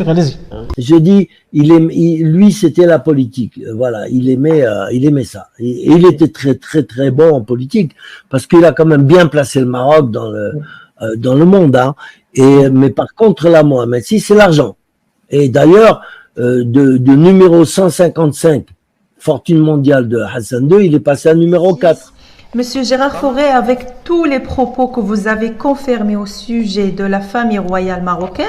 allez-y. Je dis, lui, c'était la politique. Voilà, il aimait ça. Et il était très, très, très bon en politique parce qu'il a quand même bien placé le Maroc dans le monde. Hein. Mais par contre, là, Mohamed VI, c'est l'argent. Et d'ailleurs, de numéro 155, fortune mondiale de Hassan II, il est passé à numéro 4. Monsieur Gérard Fauré, avec tous les propos que vous avez confirmés au sujet de la famille royale marocaine,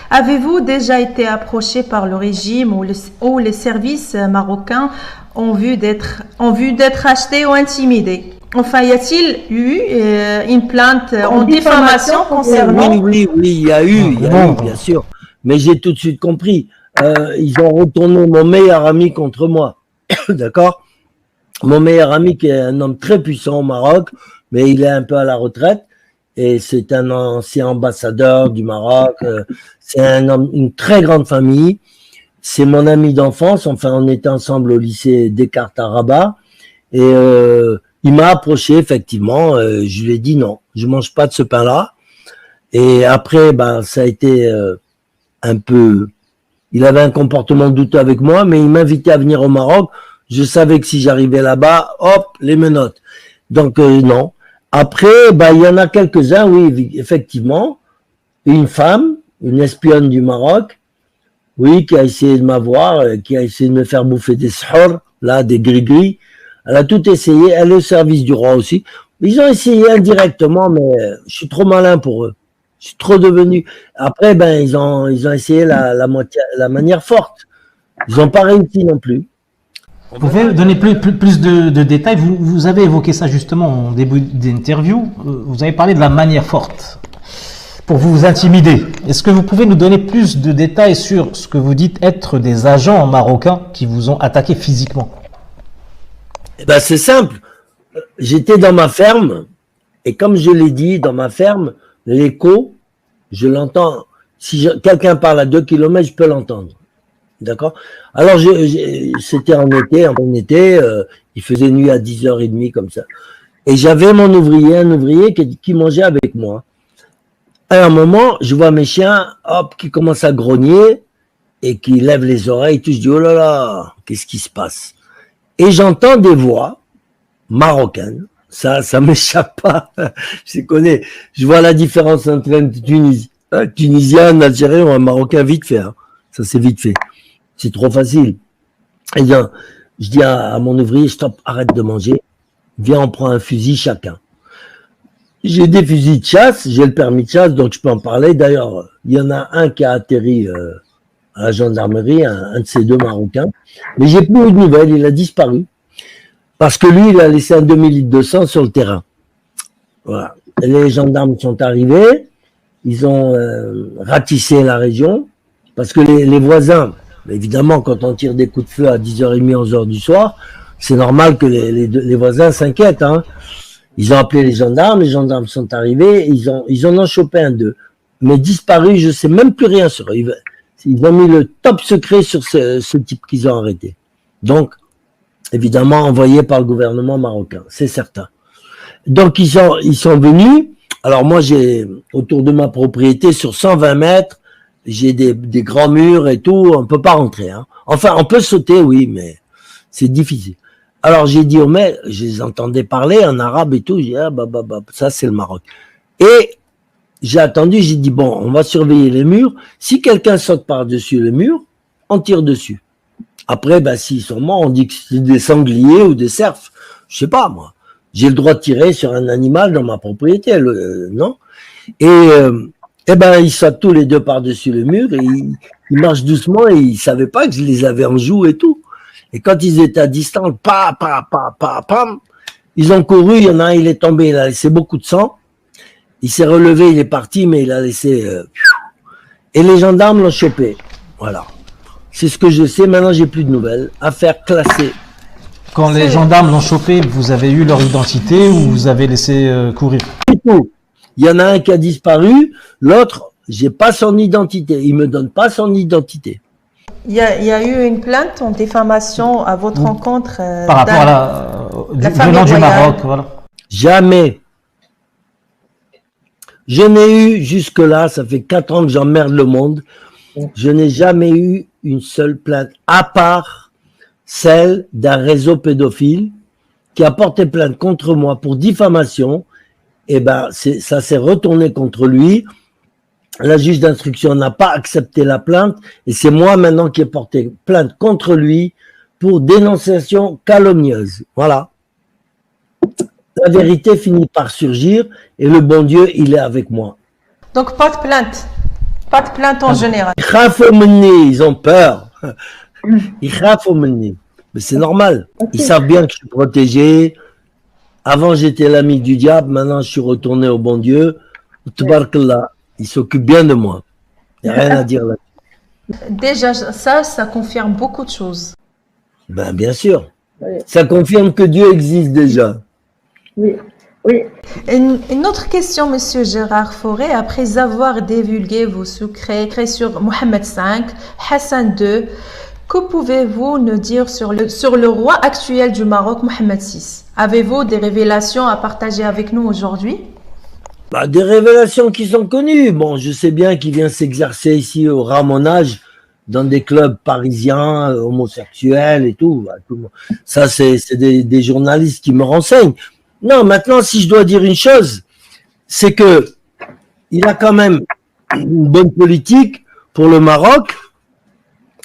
avez-vous déjà été approché par le régime ou les services marocains en vue d'être achetés ou intimidés? Enfin, y a-t-il eu une plainte en diffamation concernant... Oui, il y a eu, bien sûr. Mais j'ai tout de suite compris. Ils ont retourné mon meilleur ami contre moi. D'accord? Mon meilleur ami qui est un homme très puissant au Maroc, mais il est un peu à la retraite. Et c'est un ancien ambassadeur du Maroc. C'est un homme, une très grande famille. C'est mon ami d'enfance. Enfin, on était ensemble au lycée Descartes à Rabat. Et il m'a approché, effectivement. Je lui ai dit non, je mange pas de ce pain-là. Et après, ça a été un peu... Il avait un comportement douteux avec moi, mais il m'invitait à venir au Maroc. Je savais que si j'arrivais là-bas, hop, les menottes. Donc, non. Après, il y en a quelques-uns, oui, effectivement. Une femme, une espionne du Maroc, oui, qui a essayé de m'avoir, qui a essayé de me faire bouffer des sahur, là, des gris-gris. Elle a tout essayé. Elle est au service du roi aussi. Ils ont essayé indirectement, mais je suis trop malin pour eux. Je suis trop devenu. Après, ils ont essayé la manière forte. Ils n'ont pas réussi non plus. Vous pouvez donner plus de détails. Vous avez évoqué ça justement en début d'interview. Vous avez parlé de la manière forte pour vous intimider. Est-ce que vous pouvez nous donner plus de détails sur ce que vous dites être des agents marocains qui vous ont attaqué physiquement? C'est simple. J'étais dans ma ferme et comme je l'ai dit, dans ma ferme, l'écho, je l'entends. Si quelqu'un parle à 2 km, je peux l'entendre. D'accord? Alors, c'était en été, il faisait nuit à 10h30 comme ça. Et j'avais un ouvrier qui mangeait avec moi. À un moment, je vois mes chiens, hop, qui commencent à grogner et qui lèvent les oreilles. Tout, je dis, oh là là, qu'est-ce qui se passe? Et j'entends des voix marocaines. Ça m'échappe pas. Je connais. Je vois la différence entre un Tunisien, un Algérien ou un Marocain vite fait. Hein. Ça, c'est vite fait. C'est trop facile. Et bien, je dis à mon ouvrier, stop, arrête de manger. Viens, on prend un fusil chacun. J'ai des fusils de chasse, j'ai le permis de chasse, donc je peux en parler. D'ailleurs, il y en a un qui a atterri à la gendarmerie, un de ces 2 Marocains. Mais j'ai plus eu de nouvelles, il a disparu. Parce que lui, il a laissé un demi-litre de sang sur le terrain. Voilà. Et les gendarmes sont arrivés, ils ont ratissé la région, parce que les voisins, évidemment, quand on tire des coups de feu à 10h30, 11h du soir, c'est normal que les voisins s'inquiètent. Hein. Ils ont appelé les gendarmes sont arrivés, ils en ont chopé un d'eux. Mais disparu, je sais même plus rien sur eux. Ils ont mis le top secret sur ce type qu'ils ont arrêté. Donc, évidemment, envoyé par le gouvernement marocain, c'est certain. Donc, ils sont venus. Alors, moi, j'ai, autour de ma propriété, sur 120 mètres, j'ai des grands murs et tout, on peut pas rentrer. Hein. Enfin, on peut sauter, oui, mais c'est difficile. Alors, j'ai dit aux mecs, je les entendais parler en arabe et tout, j'ai dit, ça c'est le Maroc. Et j'ai attendu, j'ai dit, bon, on va surveiller les murs. Si quelqu'un saute par-dessus le mur, on tire dessus. Après, s'ils sont morts, on dit que c'est des sangliers ou des cerfs. Je sais pas, moi. J'ai le droit de tirer sur un animal dans ma propriété, non? Et ils sautent tous les 2 par-dessus le mur et ils marchent doucement et ils savaient pas que je les avais en joue et tout. Et quand ils étaient à distance, pam, ils ont couru, il y en a un, il est tombé, il a laissé beaucoup de sang. Il s'est relevé, il est parti, mais il a laissé... Et les gendarmes l'ont chopé. Voilà. C'est ce que je sais, maintenant j'ai plus de nouvelles. Affaire classée. Quand les gendarmes l'ont chopé, vous avez eu leur identité ou vous avez laissé courir? Du tout. Il y en a un qui a disparu, l'autre, j'ai pas son identité. Il me donne pas son identité. Il y a eu une plainte en diffamation à votre rencontre Par rapport à venant du Maroc, voilà. Jamais. Je n'ai eu jusque-là, ça fait 4 ans que j'emmerde le monde, je n'ai jamais eu une seule plainte, à part celle d'un réseau pédophile qui a porté plainte contre moi pour diffamation. Et ben, ça s'est retourné contre lui. La juge d'instruction n'a pas accepté la plainte et c'est moi maintenant qui ai porté plainte contre lui pour dénonciation calomnieuse. Voilà. La vérité finit par surgir et le bon Dieu, il est avec moi. Donc pas de plainte. Pas de plainte en général. Ils ont peur. Mais c'est normal. Ils savent bien que je suis protégé. Avant, j'étais l'ami du diable. Maintenant, je suis retourné au bon Dieu. Tabarakallah. Il s'occupe bien de moi. Il n'y a rien à dire là. Déjà, ça confirme beaucoup de choses. Ben, bien sûr. Ça confirme que Dieu existe déjà. Oui, oui. Une autre question, Monsieur Gérard Fauré. Après avoir divulgué vos secrets sur Mohammed V, Hassan II, que pouvez-vous nous dire sur le roi actuel du Maroc, Mohammed VI? Avez-vous des révélations à partager avec nous aujourd'hui? Bah, des révélations qui sont connues. Bon, je sais bien qu'il vient s'exercer ici au ramonage dans des clubs parisiens, homosexuels et tout. Ça, c'est des journalistes qui me renseignent. Non, maintenant, si je dois dire une chose, c'est que il a quand même une bonne politique pour le Maroc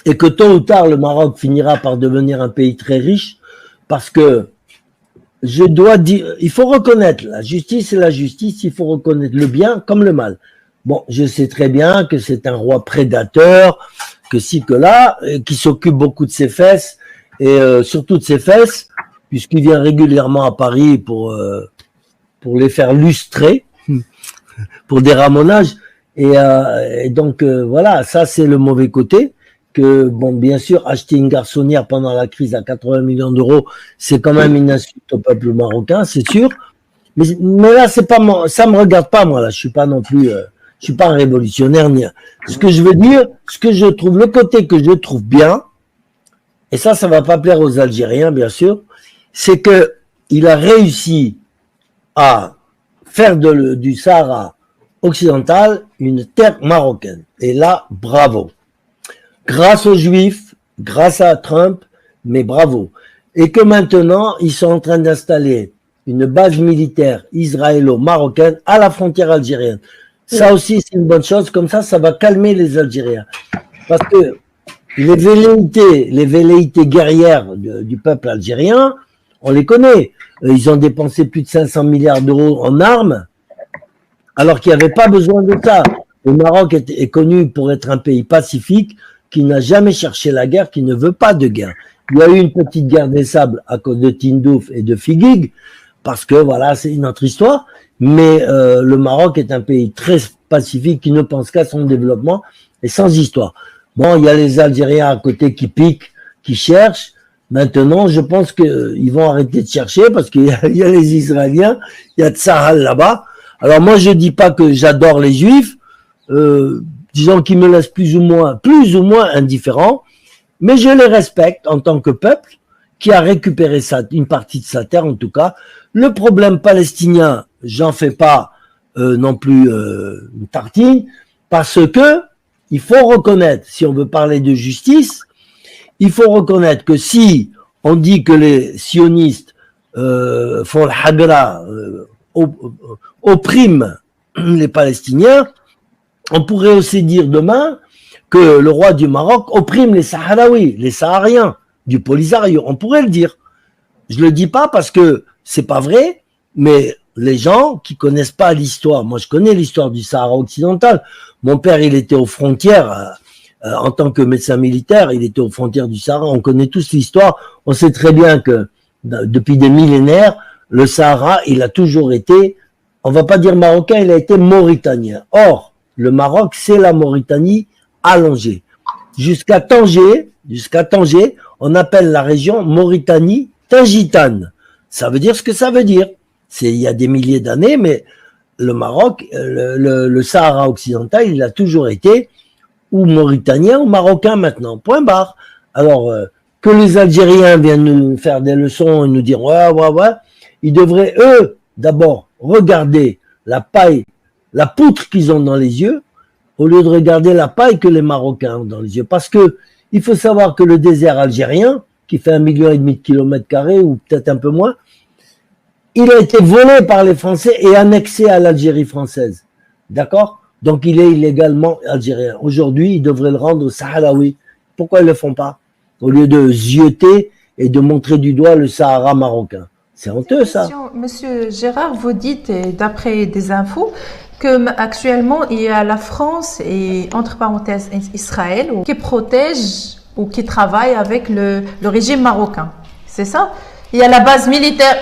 et que tôt ou tard, le Maroc finira par devenir un pays très riche parce que je dois dire, il faut reconnaître la justice et la justice, il faut reconnaître le bien comme le mal. Bon, je sais très bien que c'est un roi prédateur, que ci, que là, qui s'occupe beaucoup de ses fesses et surtout de ses fesses, puisqu'il vient régulièrement à Paris pour les faire lustrer, pour des ramonages. Et donc, voilà, ça c'est le mauvais côté. Que, bon, bien sûr, acheter une garçonnière pendant la crise à 80 millions d'euros, c'est quand même une insulte au peuple marocain, c'est sûr. Mais là, c'est pas ça me regarde pas, moi, là. Je suis pas non plus, je suis pas un révolutionnaire, ni. Ce que je veux dire, ce que je trouve, le côté que je trouve bien, et ça va pas plaire aux Algériens, bien sûr, c'est que il a réussi à faire du Sahara occidental une terre marocaine. Et là, bravo. Grâce aux Juifs, grâce à Trump, mais bravo. Et que maintenant, ils sont en train d'installer une base militaire israélo-marocaine à la frontière algérienne. Ça aussi, c'est une bonne chose. Comme ça va calmer les Algériens. Parce que les velléités guerrières du peuple algérien, on les connaît. Ils ont dépensé plus de 500 milliards d'euros en armes, alors qu'il n'y avait pas besoin de ça. Le Maroc est connu pour être un pays pacifique, qui n'a jamais cherché la guerre, qui ne veut pas de guerre. Il y a eu une petite guerre des sables à cause de Tindouf et de Figuig, parce que voilà, c'est une autre histoire. Mais le Maroc est un pays très pacifique, qui ne pense qu'à son développement et sans histoire. Bon, il y a les Algériens à côté qui piquent, qui cherchent. Maintenant, je pense qu'ils vont arrêter de chercher parce qu'il y a les Israéliens, il y a Tsahal là-bas. Alors moi, je dis pas que j'adore les Juifs, disons qu'ils me laissent plus ou moins indifférent, mais je les respecte en tant que peuple qui a récupéré une partie de sa terre en tout cas. Le problème palestinien, j'en fais pas non plus une tartine, parce que il faut reconnaître, si on veut parler de justice, il faut reconnaître que si on dit que les sionistes font le hagra, oppriment les Palestiniens, on pourrait aussi dire demain que le roi du Maroc opprime les Sahraouis, les Sahariens, du Polisario. On pourrait le dire. Je le dis pas parce que c'est pas vrai, mais les gens qui connaissent pas l'histoire, moi je connais l'histoire du Sahara occidental. Mon père, il était aux frontières, en tant que médecin militaire, il était aux frontières du Sahara. On connaît tous l'histoire. On sait très bien que depuis des millénaires, le Sahara, il a toujours été, on va pas dire marocain, il a été mauritanien. Or, le Maroc, c'est la Mauritanie allongée. Jusqu'à Tanger, on appelle la région Mauritanie Tingitane. Ça veut dire ce que ça veut dire. C'est il y a des milliers d'années, mais le Maroc, le Sahara occidental, il a toujours été ou mauritanien ou marocain maintenant. Point barre. Alors, que les Algériens viennent nous faire des leçons et nous dire ouais, ils devraient, eux, d'abord, regarder la paille, la poutre qu'ils ont dans les yeux, au lieu de regarder la paille que les Marocains ont dans les yeux. Parce que il faut savoir que le désert algérien, qui fait 1,5 million de kilomètres carrés, ou peut-être un peu moins, il a été volé par les Français et annexé à l'Algérie française. D'accord? Donc il est illégalement algérien. Aujourd'hui, ils devraient le rendre aux Sahraouis. Pourquoi ils ne le font pas? Au lieu de zioter et de montrer du doigt le Sahara marocain. C'est honteux, ça. Monsieur Gérard, vous dites, d'après des infos, que actuellement il y a la France et entre parenthèses Israël qui protège ou qui travaille avec le régime marocain. C'est ça? Il y a la base militaire,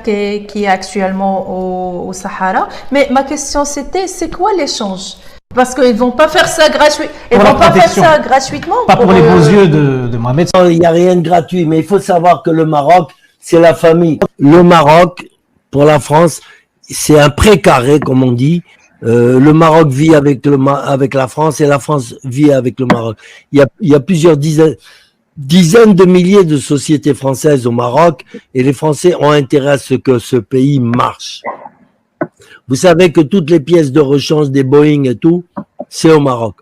qui est actuellement au Sahara. Mais ma question c'était, c'est quoi l'échange? Parce qu'ils vont pas faire ça gratuitement. Ils vont pas faire ça gratuitement. Pas pour les beaux yeux de Mohamed. Il n'y a rien de gratuit, mais il faut savoir que le Maroc, c'est la famille. Le Maroc, pour la France, c'est un précaré, comme on dit. Le Maroc vit avec la France et la France vit avec le Maroc. Il y a plusieurs dizaines de milliers de sociétés françaises au Maroc et les Français ont intérêt à ce que ce pays marche. Vous savez que toutes les pièces de rechange des Boeing et tout, c'est au Maroc.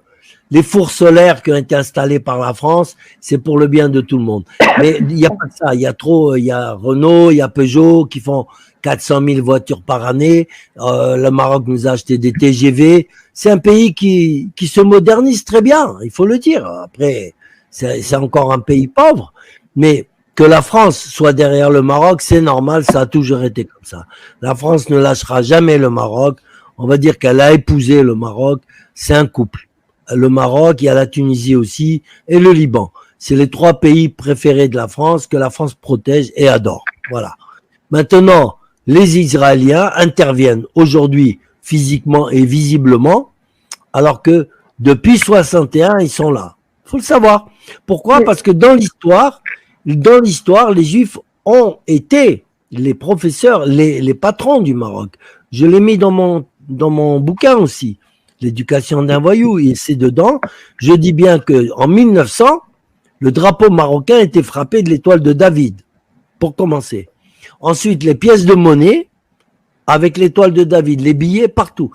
Les fours solaires qui ont été installés par la France, c'est pour le bien de tout le monde. Mais il n'y a pas de ça. Il y a Renault, il y a Peugeot qui font 400 000 voitures par année. Le Maroc nous a acheté des TGV. C'est un pays qui se modernise très bien, il faut le dire. Après, c'est encore un pays pauvre, mais que la France soit derrière le Maroc, c'est normal, ça a toujours été comme ça. La France ne lâchera jamais le Maroc. On va dire qu'elle a épousé le Maroc. C'est un couple. Le Maroc, il y a la Tunisie aussi, et le Liban. C'est les 3 pays préférés de la France que la France protège et adore. Voilà. Maintenant, les Israéliens interviennent aujourd'hui physiquement et visiblement, alors que depuis 61, ils sont là. Faut le savoir. Pourquoi? Parce que dans l'histoire, les Juifs ont été les professeurs, les patrons du Maroc. Je l'ai mis dans mon bouquin aussi, l'éducation d'un voyou, et c'est dedans. Je dis bien que en 1900, le drapeau marocain était frappé de l'étoile de David, pour commencer. Ensuite, les pièces de monnaie avec l'étoile de David, les billets partout,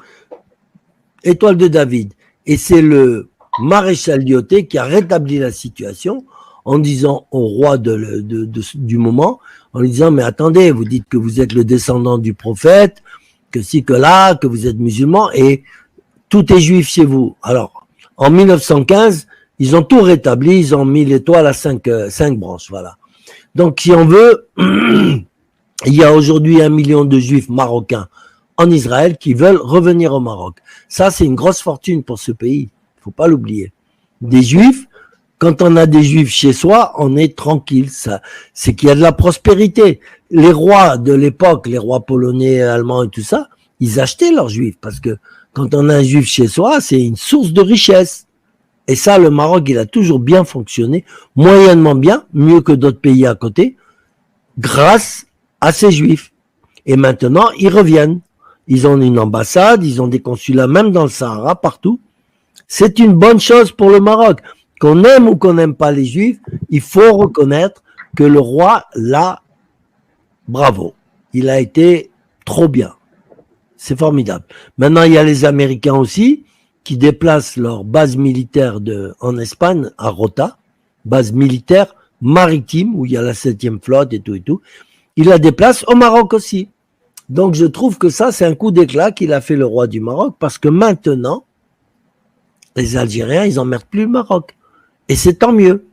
étoile de David. Et c'est le maréchal Lyautey qui a rétabli la situation en disant au roi du moment, en lui disant, mais attendez, vous dites que vous êtes le descendant du prophète, que si, que là, que vous êtes musulman, et tout est juif chez vous. Alors, en 1915, ils ont tout rétabli, ils ont mis l'étoile à 5 branches, voilà. Donc, si on veut, il y a aujourd'hui 1 million de juifs marocains en Israël qui veulent revenir au Maroc. Ça, c'est une grosse fortune pour ce pays. Faut pas l'oublier. Des juifs, quand on a des juifs chez soi, on est tranquille. Ça, c'est qu'il y a de la prospérité. Les rois de l'époque, les rois polonais, allemands et tout ça, ils achetaient leurs juifs parce que quand on a un juif chez soi, c'est une source de richesse. Et ça, le Maroc, il a toujours bien fonctionné, moyennement bien, mieux que d'autres pays à côté, grâce à ces juifs. Et maintenant, ils reviennent. Ils ont une ambassade, ils ont des consulats, même dans le Sahara, partout. C'est une bonne chose pour le Maroc. Qu'on aime ou qu'on n'aime pas les Juifs, il faut reconnaître que le roi, là, bravo. Il a été trop bien. C'est formidable. Maintenant, il y a les Américains aussi, qui déplacent leur base militaire en Espagne, à Rota, base militaire maritime, où il y a la 7e flotte et tout et tout. Ils la déplacent au Maroc aussi. Donc, je trouve que ça, c'est un coup d'éclat qu'il a fait le roi du Maroc, parce que maintenant, les Algériens, ils n'emmerdent plus le Maroc. Et c'est tant mieux.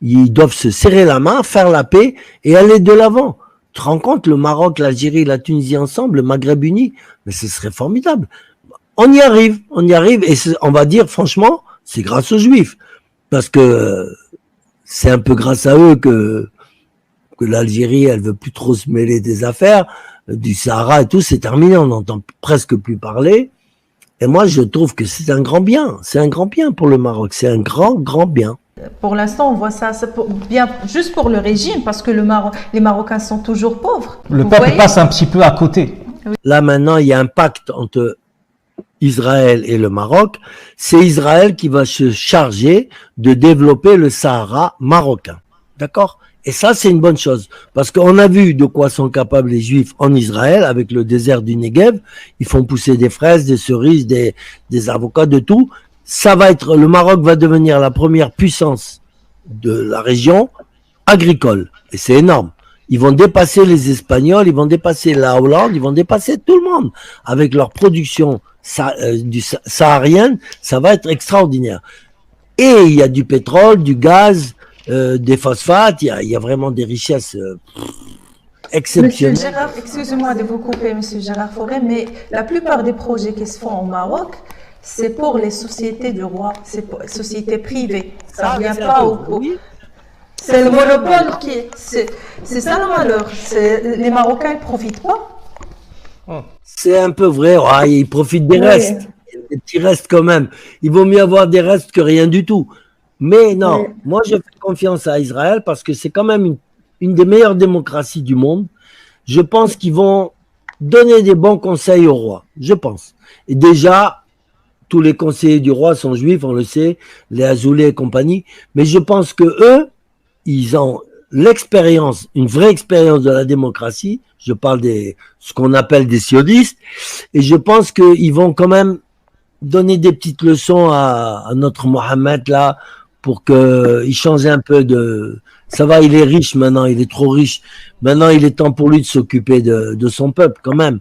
Ils doivent se serrer la main, faire la paix et aller de l'avant. Tu te rends compte, le Maroc, l'Algérie, la Tunisie ensemble, le Maghreb uni, mais ce serait formidable. On y arrive, et on va dire, franchement, c'est grâce aux Juifs. Parce que c'est un peu grâce à eux que l'Algérie, elle veut plus trop se mêler des affaires, du Sahara et tout, c'est terminé, on n'entend presque plus parler. Et moi, je trouve que c'est un grand bien. C'est un grand bien pour le Maroc. C'est un grand, grand bien. Pour l'instant, on voit ça bien juste pour le régime, parce que les Marocains sont toujours pauvres. Le peuple passe un petit peu à côté. Là maintenant, il y a un pacte entre Israël et le Maroc. C'est Israël qui va se charger de développer le Sahara marocain. D'accord? Et ça, c'est une bonne chose. Parce qu'on a vu de quoi sont capables les Juifs en Israël, avec le désert du Negev. Ils font pousser des fraises, des cerises, des avocats, de tout. Ça va être, le Maroc va devenir la première puissance de la région agricole. Et c'est énorme. Ils vont dépasser les Espagnols, ils vont dépasser la Hollande, ils vont dépasser tout le monde avec leur production saharienne. Ça va être extraordinaire. Et il y a du pétrole, du gaz, des phosphates, il y a vraiment des richesses Monsieur exceptionnelles. Gérard, excusez-moi de vous couper, Monsieur Gérard Fauré, mais la plupart des projets qui se font au Maroc, c'est pour les sociétés du roi, c'est pour les sociétés privées. Ça ne vient pas au... Oui. C'est le monopole qui est... C'est ça le malheur. Les Marocains ne profitent pas. C'est un peu vrai, ouais, ils profitent des restes. Des petits restes quand même. Il vaut mieux avoir des restes que rien du tout. Mais non, moi je fais confiance à Israël parce que c'est quand même une des meilleures démocraties du monde. Je pense qu'ils vont donner des bons conseils au roi, je pense. Et déjà, tous les conseillers du roi sont juifs, on le sait, les Azoulay et compagnie, mais je pense que eux, ils ont l'expérience, une vraie expérience de la démocratie. Je parle ce qu'on appelle des sionistes, et je pense qu'ils vont quand même donner des petites leçons à notre Mohamed là, pour qu'il change un peu de... Ça va, il est riche maintenant, il est trop riche. Maintenant, il est temps pour lui de s'occuper de son peuple quand même.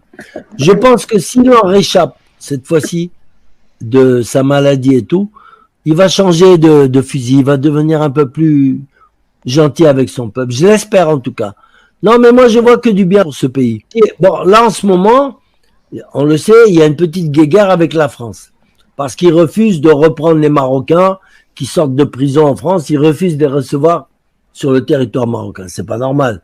Je pense que s'il en réchappe cette fois-ci de sa maladie et tout, il va changer de fusil, il va devenir un peu plus gentil avec son peuple. Je l'espère en tout cas. Non, mais moi je vois que du bien pour ce pays. Et bon, là en ce moment, on le sait, il y a une petite guéguerre avec la France. Parce qu'ils refusent de reprendre les Marocains qui sortent de prison en France, ils refusent de les recevoir sur le territoire marocain. C'est pas normal.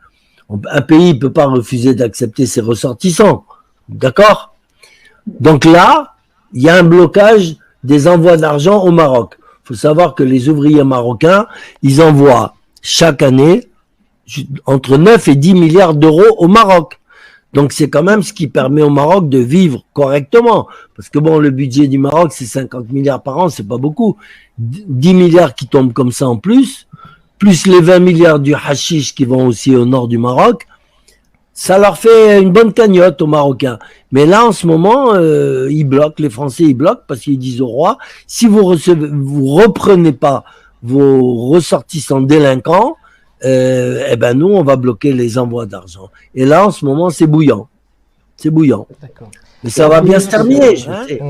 Un pays ne peut pas refuser d'accepter ses ressortissants. D'accord? Donc là, il y a un blocage des envois d'argent au Maroc. Il faut savoir que les ouvriers marocains, ils envoient chaque année entre 9 et 10 milliards d'euros au Maroc. Donc c'est quand même ce qui permet au Maroc de vivre correctement. Parce que bon, le budget du Maroc, c'est 50 milliards par an, c'est pas beaucoup. 10 milliards qui tombent comme ça en plus les 20 milliards du hashish qui vont aussi au nord du Maroc, ça leur fait une bonne cagnotte aux Marocains. Mais là, en ce moment, ils bloquent, les Français, ils bloquent parce qu'ils disent au roi, si vous reprenez pas vos ressortissants délinquants, eh ben nous, on va bloquer les envois d'argent. Et là, en ce moment, c'est bouillant. C'est bouillant. D'accord. Mais ça va bien se terminer, je sais.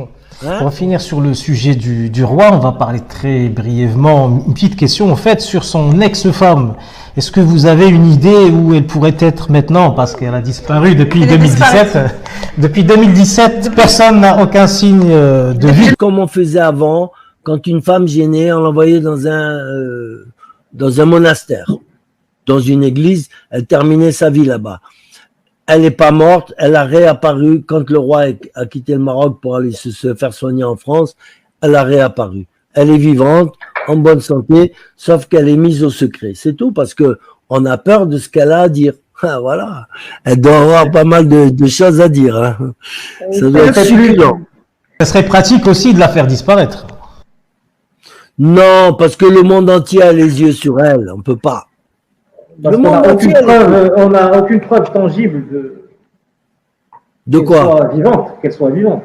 Pour finir sur le sujet du roi, on va parler très brièvement, une petite question en fait sur son ex-femme. Est-ce que vous avez une idée où elle pourrait être maintenant, parce qu'elle a disparu depuis 2017. Depuis 2017, personne n'a aucun signe de vie. Comme on faisait avant, quand une femme gênait, on l'envoyait dans un monastère, dans une église, elle terminait sa vie là-bas. Elle n'est pas morte, elle a réapparu quand le roi a quitté le Maroc pour aller se faire soigner en France, elle a réapparu. Elle est vivante, en bonne santé, sauf qu'elle est mise au secret. C'est tout, parce que on a peur de ce qu'elle a à dire. Ah, voilà. Elle doit avoir pas mal de choses à dire. Hein. Ça doit être suffisant. Ça serait pratique aussi de la faire disparaître. Non, parce que le monde entier a les yeux sur elle, on peut pas. Parce qu'on n'a aucune preuve tangible de quoi? Qu'elle soit vivante.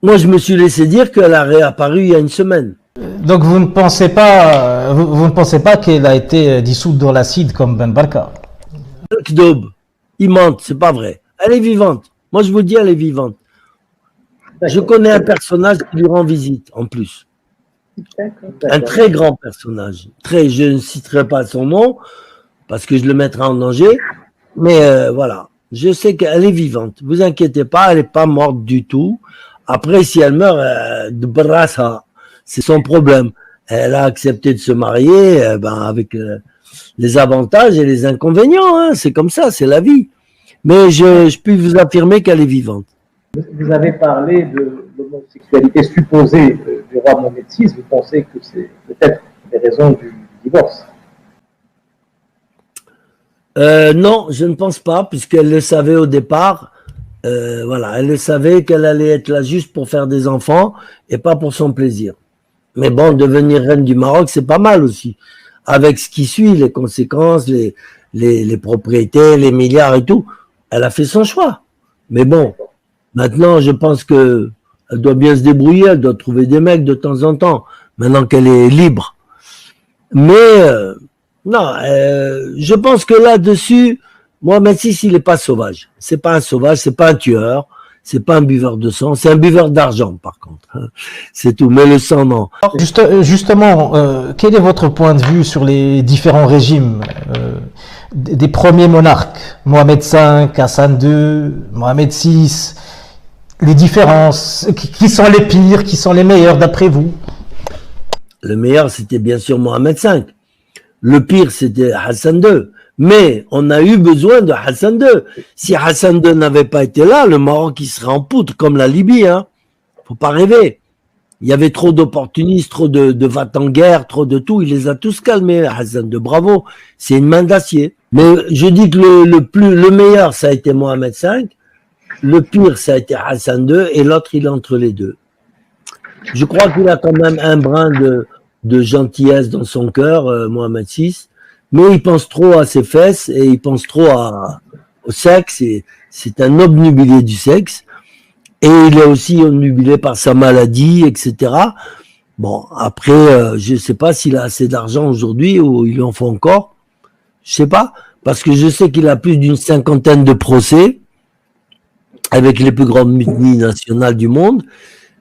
Moi, je me suis laissé dire qu'elle a réapparu il y a une semaine. Donc vous ne pensez pas qu'elle a été dissoute dans l'acide comme Ben Barka? Kdob, il mente, c'est pas vrai. Elle est vivante. Moi, je vous dis, elle est vivante. Je connais un personnage qui lui rend visite, en plus. Un très grand personnage. Je ne citerai pas son nom parce que je le mettrai en danger. Mais voilà, je sais qu'elle est vivante. Vous inquiétez pas, elle n'est pas morte du tout. Après, si elle meurt de brassa, c'est son problème. Elle a accepté de se marier avec les avantages et les inconvénients. Hein. C'est comme ça, c'est la vie. Mais je peux vous affirmer qu'elle est vivante. Vous avez parlé de l'homosexualité supposée du roi Mohamed VI. Vous pensez que c'est peut-être des raisons du divorce? Non, je ne pense pas, puisqu'elle le savait au départ. Voilà, elle savait qu'elle allait être là juste pour faire des enfants et pas pour son plaisir. Mais bon, devenir reine du Maroc, c'est pas mal aussi. Avec ce qui suit, les conséquences, les propriétés, les milliards et tout. Elle a fait son choix. Mais bon, maintenant, je pense que elle doit bien se débrouiller, elle doit trouver des mecs de temps en temps, maintenant qu'elle est libre. Mais, non, je pense que là-dessus, Mohamed VI, il n'est pas sauvage. C'est pas un sauvage, c'est pas un tueur, c'est pas un buveur de sang, c'est un buveur d'argent, par contre. C'est tout, mais le sang, non. Justement, quel est votre point de vue sur les différents régimes des premiers monarques, Mohamed V, Hassan II, Mohamed VI, les différences, qui sont les pires, qui sont les meilleurs d'après vous? Le meilleur, c'était bien sûr Mohamed V. Le pire, c'était Hassan II. Mais on a eu besoin de Hassan II. Si Hassan II n'avait pas été là, le Maroc, il serait en poutre, comme la Libye. Faut pas rêver. Il y avait trop d'opportunistes, trop de va-t-en-guerre, trop de tout. Il les a tous calmés, Hassan II. Bravo. C'est une main d'acier. Mais je dis que le meilleur, ça a été Mohamed V. Le pire, ça a été Hassan II. Et l'autre, il est entre les deux. Je crois qu'il a quand même un brin de gentillesse dans son cœur, Mohamed VI. Mais il pense trop à ses fesses et il pense trop au sexe. C'est un obnubilé du sexe. Et il est aussi obnubilé par sa maladie, etc. Bon, après, je sais pas s'il a assez d'argent aujourd'hui ou il en faut encore. Je sais pas. Parce que je sais qu'il a plus d'une 50aine de procès avec les plus grandes mutinies nationales du monde.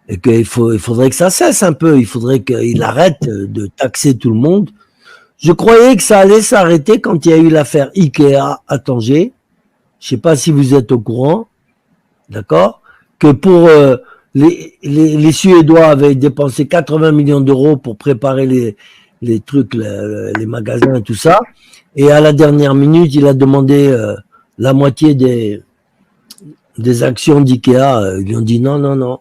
Et qu'il faudrait que ça cesse un peu. Il faudrait qu'il arrête de taxer tout le monde. Je croyais que ça allait s'arrêter quand il y a eu l'affaire Ikea à Tanger. Je sais pas si vous êtes au courant. D'accord? Que pour les Suédois avaient dépensé 80 millions d'euros pour préparer les trucs, les magasins et tout ça. Et à la dernière minute, il a demandé la moitié des actions d'Ikea. Ils lui ont dit non.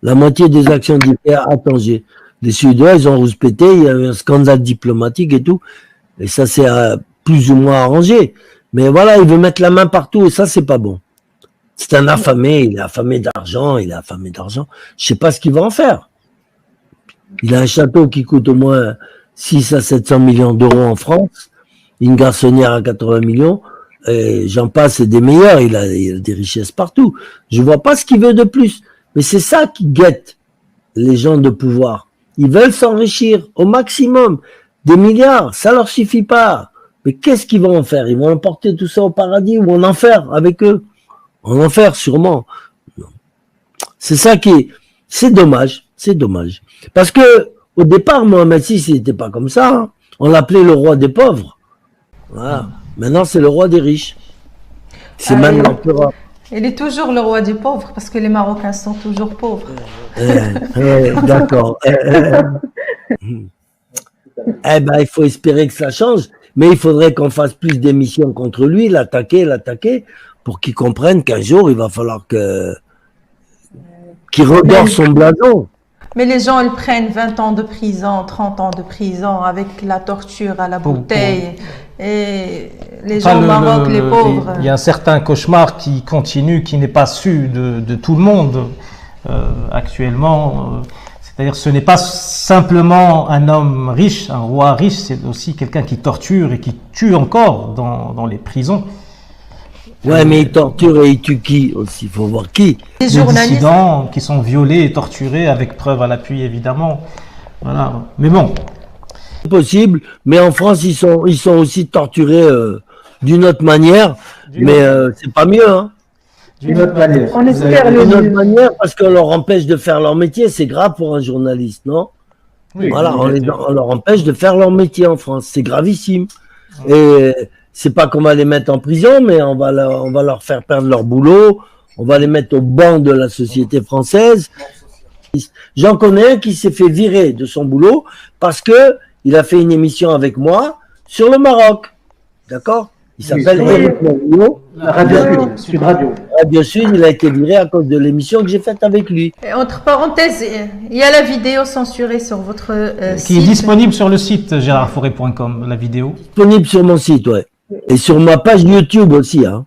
La moitié des actions d'Ikea à Tanger. Les Suédois, ils ont rouspété, il y a eu un scandale diplomatique et tout. Et ça s'est plus ou moins arrangé. Mais voilà, il veut mettre la main partout et ça, c'est pas bon. C'est un affamé, il est affamé d'argent, Je sais pas ce qu'il va en faire. Il a un château qui coûte au moins 6 à 700 millions d'euros en France, une garçonnière à 80 millions, et j'en passe, c'est des meilleurs, il a des richesses partout. Je vois pas ce qu'il veut de plus. Mais c'est ça qui guette les gens de pouvoir. Ils veulent s'enrichir au maximum. Des milliards, ça leur suffit pas. Mais qu'est-ce qu'ils vont en faire? Ils vont emporter tout ça au paradis ou en enfer avec eux? En enfer, sûrement. C'est ça c'est dommage. C'est dommage. Parce que, au départ, Mohamed VI, il n'était pas comme ça. On l'appelait le roi des pauvres. Voilà. Maintenant, c'est le roi des riches. C'est même l'empereur. Il est toujours le roi des pauvres parce que les Marocains sont toujours pauvres. D'accord. Il faut espérer que ça change, mais il faudrait qu'on fasse plus d'émissions contre lui, l'attaquer, pour qu'il comprenne qu'un jour, il va falloir qu'il redore son blason. Mais les gens, ils prennent 20 ans de prison, 30 ans de prison avec la torture à la bouteille. Et les gens au Maroc, les pauvres. Il y a un certain cauchemar qui continue, qui n'est pas su de tout le monde actuellement. C'est-à-dire ce n'est pas simplement un homme riche, un roi riche, c'est aussi quelqu'un qui torture et qui tue encore dans les prisons. Ouais, mais il torture et il tue qui aussi? Il faut voir qui. Les dissidents qui sont violés et torturés avec preuve à l'appui, évidemment. Voilà. Mais bon. C'est possible, mais en France, ils sont aussi torturés d'une autre manière. Mais c'est pas mieux, hein. D'une autre manière. On espère le D'une autre mieux. manière, parce qu'on leur empêche de faire leur métier. C'est grave pour un journaliste, non? Oui, Voilà, on leur empêche de faire leur métier en France. C'est gravissime. Et c'est pas qu'on va les mettre en prison, mais on va leur faire perdre leur boulot. On va les mettre au banc de la société française. J'en connais un qui s'est fait virer de son boulot parce que il a fait une émission avec moi sur le Maroc. D'accord? Il s'appelle Eric Mario. Radio Sud, Sud Radio. Radio Sud, il a été viré à cause de l'émission que j'ai faite avec lui. Et entre parenthèses, il y a la vidéo censurée sur votre site. Qui est disponible sur le site gérardfauré.com, la vidéo. Disponible sur mon site, ouais. Et sur ma page YouTube aussi, hein.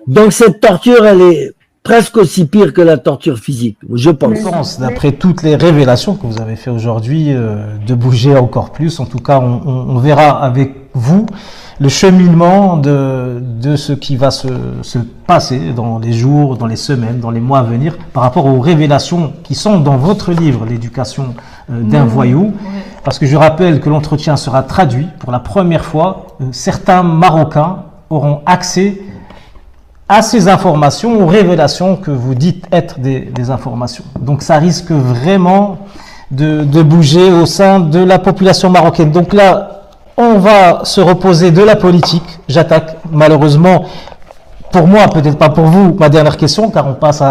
Donc cette torture, elle est presque aussi pire que la torture physique, je pense. Je pense, d'après toutes les révélations que vous avez fait aujourd'hui, de bouger encore plus. En tout cas, on verra avec vous le cheminement de ce qui va se passer dans les jours, dans les semaines, dans les mois à venir, par rapport aux révélations qui sont dans votre livre, l'éducation d'un voyou. Parce que je rappelle que l'entretien sera traduit pour la première fois. Certains Marocains auront accès à ces informations, aux révélations que vous dites être des informations. Donc ça risque vraiment de bouger au sein de la population marocaine. Donc là, on va se reposer de la politique. J'attaque malheureusement, pour moi, peut-être pas pour vous, ma dernière question, car on passe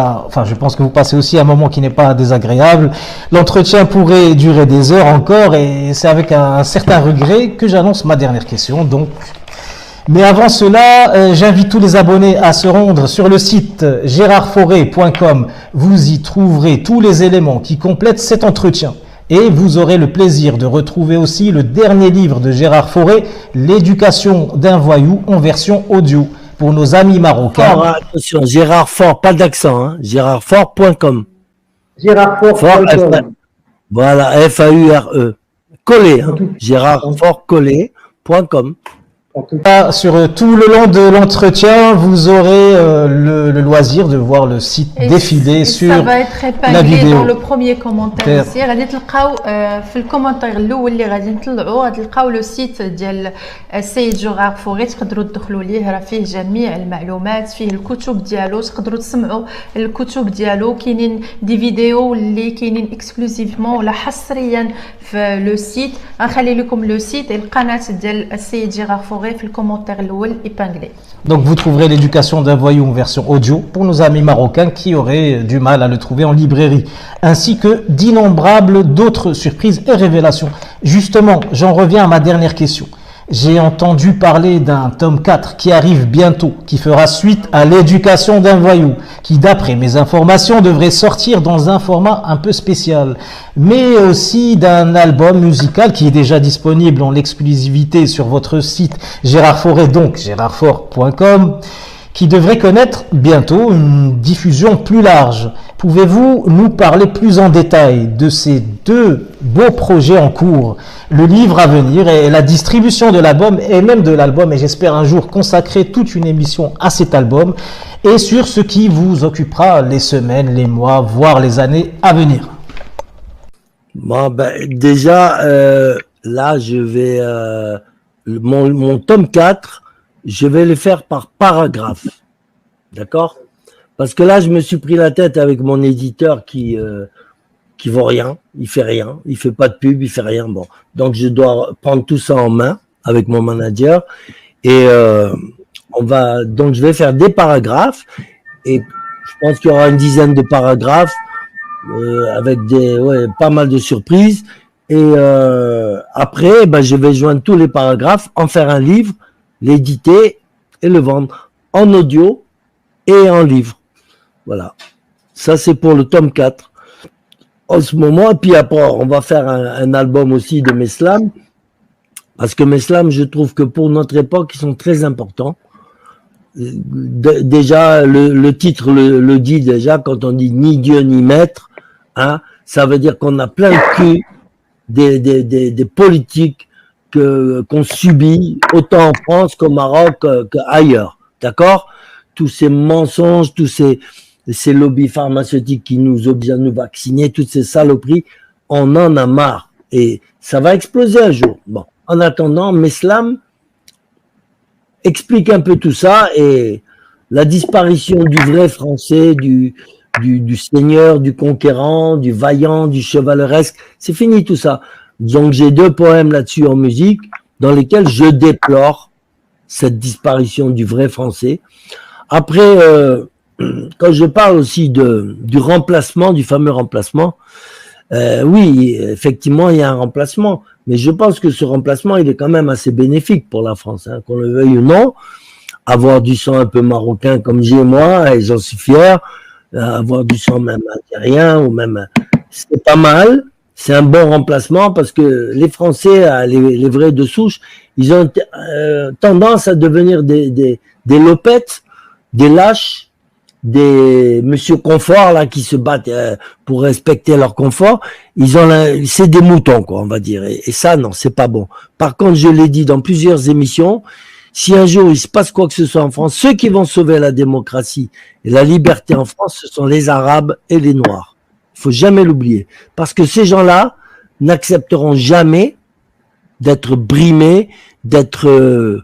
je pense que vous passez aussi un moment qui n'est pas désagréable. L'entretien pourrait durer des heures encore et c'est avec un certain regret que j'annonce ma dernière question. Donc, mais avant cela, j'invite tous les abonnés à se rendre sur le site gérardfauré.com. Vous y trouverez tous les éléments qui complètent cet entretien. Et vous aurez le plaisir de retrouver aussi le dernier livre de Gérard Fauré, L'éducation d'un voyou en version audio, pour nos amis marocains. Fort, attention, Gérard Faure, pas d'accent, hein, gérardfaure.com. Gérardfaure.com. Voilà, Faure. Collé, hein, gérardfaure.com. En tout cas, Sur tout le long de l'entretien, vous aurez le loisir de voir le site défiler sur ça va être la épinglé vidéo. dans le premier commentaire ici. غادي تلقاو في الكومنتير الاول اللي غادي نطلعوا غادي تلقاو لو سيت ديال السيد جيرار فوغي، تقدروا تدخلوا ليه، راه فيه جميع المعلومات، فيه الكتب ديالو، تقدروا تسمعوا الكتب ديالو. كاينين دي فيديو اللي كاينين اكسكلوزيفمون ولا حصريا في لو سيت. غنخلي لكم لو سيت القناه ديال السيد جيرار فوغي في الكومنتير الاول épinglé. Donc vous trouverez l'éducation d'un voyou en version audio pour nos amis marocains qui auraient du mal à le trouver en librairie, ainsi que d'innombrables d'autres surprises et révélations. Justement, j'en reviens à ma dernière question. J'ai entendu parler d'un tome 4 qui arrive bientôt, qui fera suite à l'éducation d'un voyou, qui d'après mes informations devrait sortir dans un format un peu spécial, mais aussi d'un album musical qui est déjà disponible en exclusivité sur votre site Gérard Fauré, donc gérardfaure.com, qui devrait connaître bientôt une diffusion plus large. Pouvez-vous nous parler plus en détail de ces deux beaux projets en cours, le livre à venir et la distribution de l'album, et même de l'album, et j'espère un jour consacrer toute une émission à cet album, et sur ce qui vous occupera les semaines, les mois, voire les années à venir? Bon, déjà, là, je vais mon tome 4, je vais le faire par paragraphe. D'accord? Parce que là, je me suis pris la tête avec mon éditeur qui vaut rien, il fait rien, il fait pas de pub, il fait rien. Bon, donc je dois prendre tout ça en main avec mon manager et donc je vais faire des paragraphes et je pense qu'il y aura une dizaine de paragraphes avec pas mal de surprises. Et après, je vais joindre tous les paragraphes, en faire un livre, l'éditer et le vendre en audio et en livre. Voilà. Ça, c'est pour le tome 4. En ce moment, et puis après, on va faire un album aussi de mes slams. Parce que mes slams, je trouve que pour notre époque, ils sont très importants. Déjà, le titre le dit déjà, quand on dit ni Dieu ni maître, hein, ça veut dire qu'on a plein le cul des politiques qu'on subit, autant en France qu'au Maroc qu'ailleurs. D'accord? Tous ces mensonges, tous ces lobbies pharmaceutiques qui nous obligent à nous vacciner, toutes ces saloperies, on en a marre. Et ça va exploser un jour. Bon, en attendant, Meslam explique un peu tout ça et la disparition du vrai français, du seigneur, du conquérant, du vaillant, du chevaleresque, c'est fini tout ça. Donc j'ai 2 poèmes là-dessus en musique dans lesquels je déplore cette disparition du vrai français. Après, quand je parle aussi du remplacement, du fameux remplacement, oui, effectivement, il y a un remplacement, mais je pense que ce remplacement, il est quand même assez bénéfique pour la France, hein, qu'on le veuille ou non. Avoir du sang un peu marocain comme j'ai moi, et j'en suis fier, avoir du sang même algérien, ou même, c'est pas mal, c'est un bon remplacement, parce que les Français, les vrais de souche, ils ont tendance à devenir des lopettes, des lâches, des monsieur confort là qui se battent pour respecter leur confort, c'est des moutons quoi, on va dire. Et ça non, c'est pas bon. Par contre, je l'ai dit dans plusieurs émissions, si un jour il se passe quoi que ce soit en France, ceux qui vont sauver la démocratie et la liberté en France, ce sont les Arabes et les Noirs. Il faut jamais l'oublier, parce que ces gens-là n'accepteront jamais d'être brimés, d'être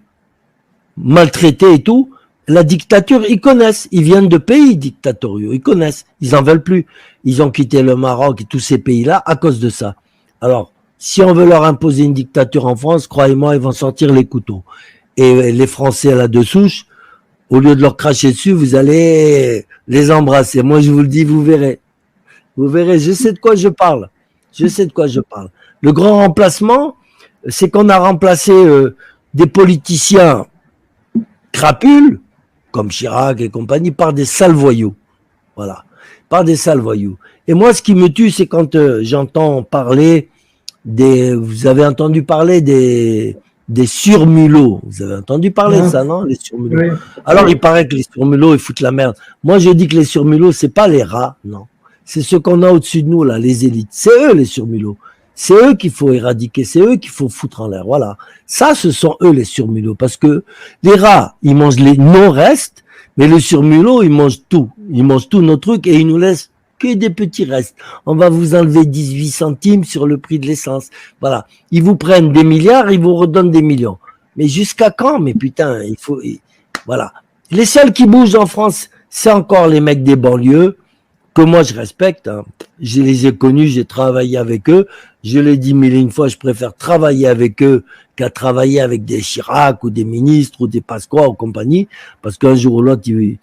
maltraités et tout. La dictature, ils connaissent, ils viennent de pays dictatoriaux, ils connaissent, ils en veulent plus. Ils ont quitté le Maroc et tous ces pays-là à cause de ça. Alors, si on veut leur imposer une dictature en France, croyez-moi, ils vont sortir les couteaux. Et les Français là de souche, au lieu de leur cracher dessus, vous allez les embrasser. Moi, je vous le dis, vous verrez. Vous verrez, je sais de quoi je parle. Je sais de quoi je parle. Le grand remplacement, c'est qu'on a remplacé des politiciens crapules, comme Chirac et compagnie, par des sales voyous. Voilà. Par des sales voyous. Et moi, ce qui me tue, c'est quand j'entends parler vous avez entendu parler des surmulots. Vous avez entendu parler de ça, non? Les surmulots. Oui. Alors, il paraît que les surmulots, ils foutent la merde. Moi, je dis que les surmulots, c'est pas les rats, non. C'est ceux qu'on a au-dessus de nous, là, les élites. C'est eux, les surmulots. C'est eux qu'il faut éradiquer, c'est eux qu'il faut foutre en l'air, voilà. Ça, ce sont eux les surmulots, parce que les rats, ils mangent les non-restes, mais les surmulots, ils mangent tout nos trucs, et ils nous laissent que des petits restes. On va vous enlever 18 centimes sur le prix de l'essence. Voilà. Ils vous prennent des milliards, ils vous redonnent des millions. Mais jusqu'à quand? Mais putain, voilà. Les seuls qui bougent en France, c'est encore les mecs des banlieues, que moi je respecte, hein. Je les ai connus, j'ai travaillé avec eux, je l'ai dit mille et une fois, je préfère travailler avec eux qu'à travailler avec des Chirac ou des ministres ou des Pasqua ou compagnie, parce qu'un jour ou l'autre, ils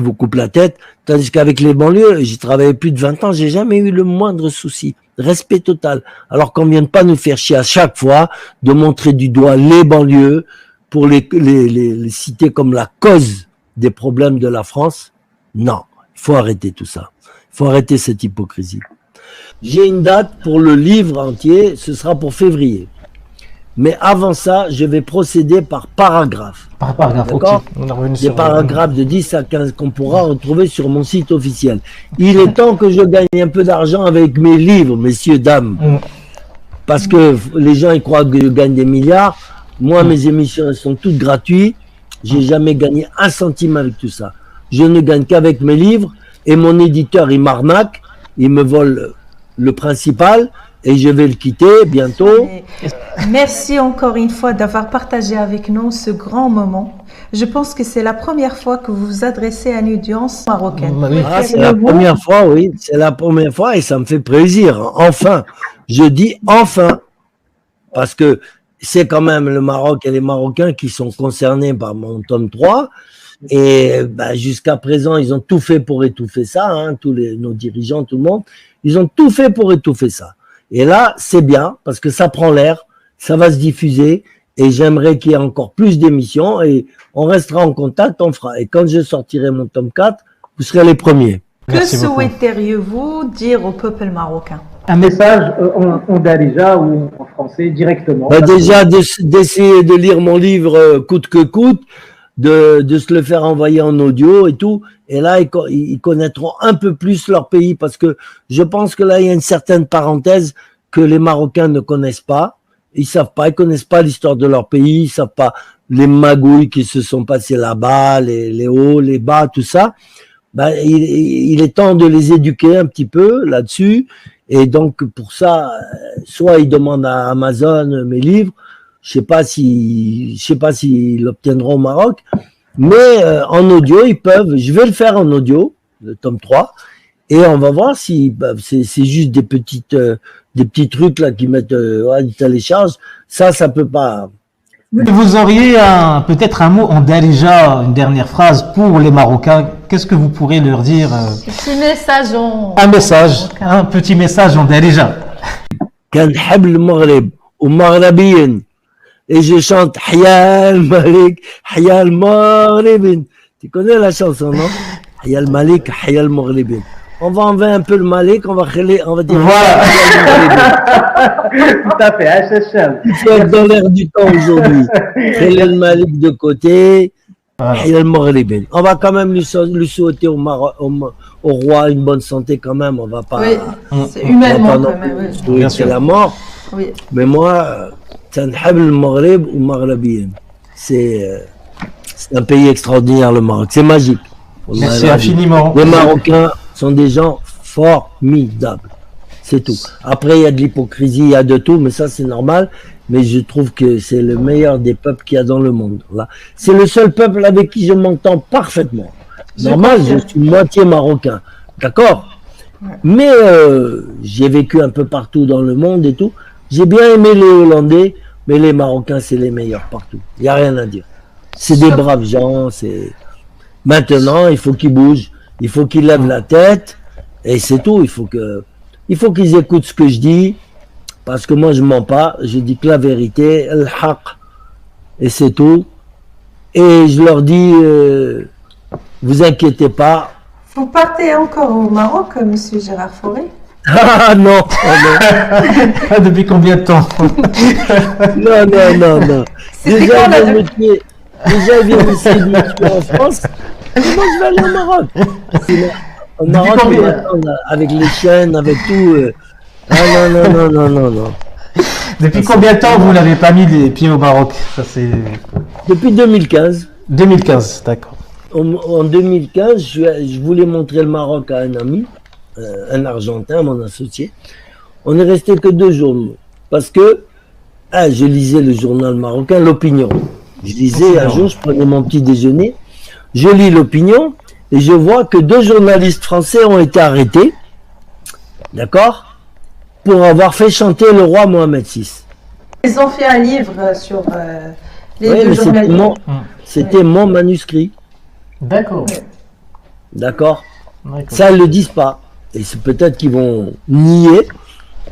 vous coupent la tête, tandis qu'avec les banlieues, j'ai travaillé plus de 20 ans, j'ai jamais eu le moindre souci, respect total, alors qu'on vient de pas nous faire chier à chaque fois, de montrer du doigt les banlieues, pour les citer comme la cause des problèmes de la France. Non. Il faut arrêter tout ça. Il faut arrêter cette hypocrisie. J'ai une date pour le livre entier, ce sera pour février. Mais avant ça, je vais procéder par paragraphe. Par paragraphe, d'accord. Des paragraphes de 10 à 15 qu'on pourra retrouver sur mon site officiel. Il est temps que je gagne un peu d'argent avec mes livres, messieurs, dames. Parce que les gens, ils croient que je gagne des milliards. Moi, mes émissions, elles sont toutes gratuites. J'ai jamais gagné un centime avec tout ça. Je ne gagne qu'avec mes livres et mon éditeur, il m'arnaque, il me vole le principal et je vais le quitter bientôt. Merci encore une fois d'avoir partagé avec nous ce grand moment. Je pense que c'est la première fois que vous vous adressez à une audience marocaine. Ah, c'est la première fois, oui, c'est la première fois et ça me fait plaisir. Enfin, je dis enfin, parce que c'est quand même le Maroc et les Marocains qui sont concernés par mon tome 3. Et jusqu'à présent, ils ont tout fait pour étouffer ça, hein, nos dirigeants, tout le monde, ils ont tout fait pour étouffer ça. Et là, c'est bien, parce que ça prend l'air, ça va se diffuser, et j'aimerais qu'il y ait encore plus d'émissions, et on restera en contact, on fera. Et quand je sortirai mon tome 4, vous serez les premiers. Que souhaiteriez-vous dire au peuple marocain? Un message en darija ou en français directement. Déjà, d'essayer de lire mon livre coûte que coûte, de se le faire envoyer en audio et tout, et là ils connaîtront un peu plus leur pays, parce que je pense que là il y a une certaine parenthèse que les Marocains ne connaissent pas, ils connaissent pas l'histoire de leur pays, ils savent pas les magouilles qui se sont passées là-bas, les hauts, les bas, tout ça. Il est temps de les éduquer un petit peu là-dessus, et donc pour ça, soit ils demandent à Amazon mes livres, je sais pas s'ils l'obtiendront au Maroc, mais en audio, ils peuvent. Je vais le faire en audio, le tome 3, et on va voir si c'est juste des petits trucs là qui mettent ils téléchargent. Ça peut pas. Vous auriez peut-être un mot en darija, une dernière phrase pour les Marocains. Qu'est-ce que vous pourrez leur dire? Petit message un petit message en darija. Kan hab al-Maghreb ou Maghrabiyin. Et je chante Hayal Malik, Hayal Maghribin. Tu connais la chanson, non? Hayal Malik, Hayal Maghribin. On va enlever un peu le Malik, on va dire. Voilà. Tout à fait, il faut être dans l'air du temps aujourd'hui. Hayal Malik de côté, On va quand même lui souhaiter au roi une bonne santé quand même. On va pas. Oui, c'est humainement quand même. Oui. C'est la mort. Oui. Mais moi, c'est un pays extraordinaire, le Maroc. C'est magique. Merci infiniment. Les Marocains sont des gens formidables. C'est tout. Après, il y a de l'hypocrisie, il y a de tout, mais ça, c'est normal. Mais je trouve que c'est le meilleur des peuples qu'il y a dans le monde. Là. C'est le seul peuple avec qui je m'entends parfaitement. Normal, je suis moitié marocain. D'accord? Ouais. Mais j'ai vécu un peu partout dans le monde et tout. J'ai bien aimé les Hollandais, mais les Marocains, c'est les meilleurs partout. Il n'y a rien à dire. C'est des braves gens. Maintenant, il faut qu'ils bougent. Il faut qu'ils lèvent la tête. Et c'est tout. Il faut qu'ils écoutent ce que je dis. Parce que moi, je mens pas. Je dis que la vérité, le haq. Et c'est tout. Et je leur dis, vous inquiétez pas. Vous partez encore au Maroc, monsieur Gérard Fauré? Ah non, Depuis combien de temps? Non. Déjà, il vient d'essayer de me tuer en France. Et moi, je vais aller au Maroc. Au Maroc, avec les chaînes, avec tout. Non. Depuis combien de temps vous n'avez pas mis les pieds au Maroc? Depuis 2015. 2015, d'accord. En 2015, je voulais montrer le Maroc à un ami, un Argentin, mon associé. On est resté que 2 jours, parce que je lisais le journal marocain, l'Opinion. Je lisais un jour, je prenais mon petit déjeuner, je lis l'Opinion et je vois que 2 journalistes français ont été arrêtés, d'accord, pour avoir fait chanter le roi Mohamed VI. Ils ont fait un livre sur les 2 journalistes. C'était mon manuscrit. D'accord. D'accord. Ça, ils ne le disent pas. Et c'est peut-être qu'ils vont nier.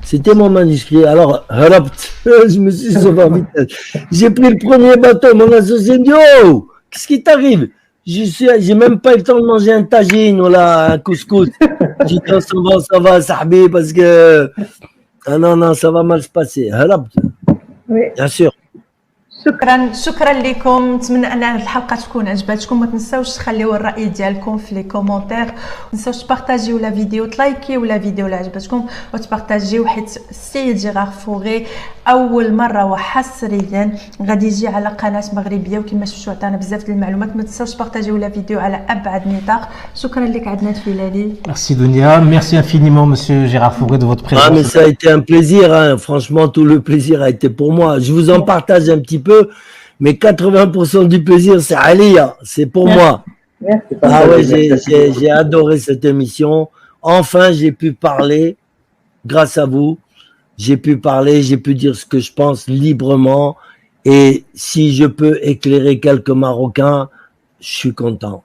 C'était mon manuscrit. Alors, je me suis sauvé en vitesse. J'ai pris le premier bateau. Mon associé me dit, oh, qu'est-ce qui t'arrive? J'ai même pas eu le temps de manger un tagine ou là, un couscous. J'ai dit, ça va, sahbi, parce que, non, ça va mal se passer. Oui. Bien sûr. شكرا لكم. نتمنى ان الحلقه تكون عجبتكم. ما تنساوش تخليو الراي ديالكم في لي كومونتير. ما تنساوش تبارطاجيو لا فيديو، تلايكيو لا فيديو اللي عجبتكم وتبارطاجيو، حيت السيد جيرار فوغي اول مره وحصريا غادي يجي على قناه مغربيه، وكما شفتوا عطانا بزاف ديال المعلومات. ما تنساوش تبارطاجيو لا فيديو على ابعد نطاق. شكرا لك عدنان فيلالي. Merci Dunia, merci infiniment monsieur Gérard Fauré de votre présence. Ah mais ça a été un plaisir, hein. Franchement tout le plaisir a été pour moi. Je vous en partage un petit peu, mais 80% du plaisir c'est Alia, c'est pour moi. Ah ouais, j'ai adoré cette émission. Enfin j'ai pu parler grâce à vous. J'ai pu parler, j'ai pu dire ce que je pense librement, et si je peux éclairer quelques Marocains, je suis content.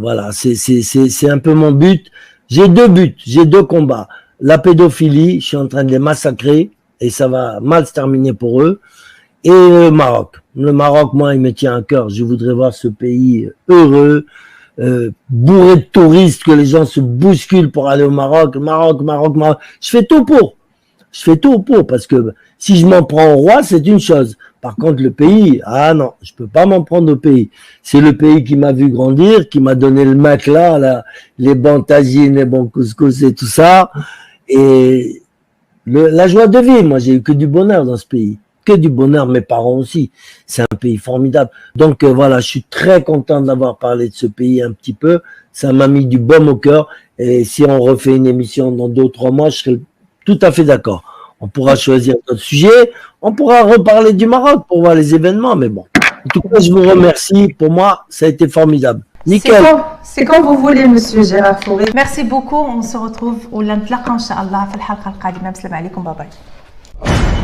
Voilà, c'est un peu mon but. J'ai 2 buts, j'ai 2 combats. La pédophilie, je suis en train de les massacrer et ça va mal se terminer pour eux. Et le Maroc. Le Maroc, moi, il me tient à cœur. Je voudrais voir ce pays heureux, bourré de touristes, que les gens se bousculent pour aller au Maroc. Maroc. Je fais tout pour, parce que si je m'en prends au roi, c'est une chose. Par contre, le pays, non, je peux pas m'en prendre au pays. C'est le pays qui m'a vu grandir, qui m'a donné le macla, les bons tagines, les bons couscous et tout ça. Et la joie de vivre, moi, j'ai eu que du bonheur dans ce pays. Que du bonheur, mes parents aussi. C'est un pays formidable. Donc voilà, je suis très content d'avoir parlé de ce pays un petit peu. Ça m'a mis du baume au cœur. Et si on refait une émission dans 2 ou 3 mois, je serai tout à fait d'accord. On pourra choisir notre sujet. On pourra reparler du Maroc pour voir les événements. Mais bon, en tout cas, je vous remercie. Pour moi, ça a été formidable. Nickel. C'est quand vous voulez, monsieur Gérard Fauré. Merci beaucoup. On se retrouve au lundi, Inch'Allah, في الحلقة القادمة. Salam alaikum. Bye bye.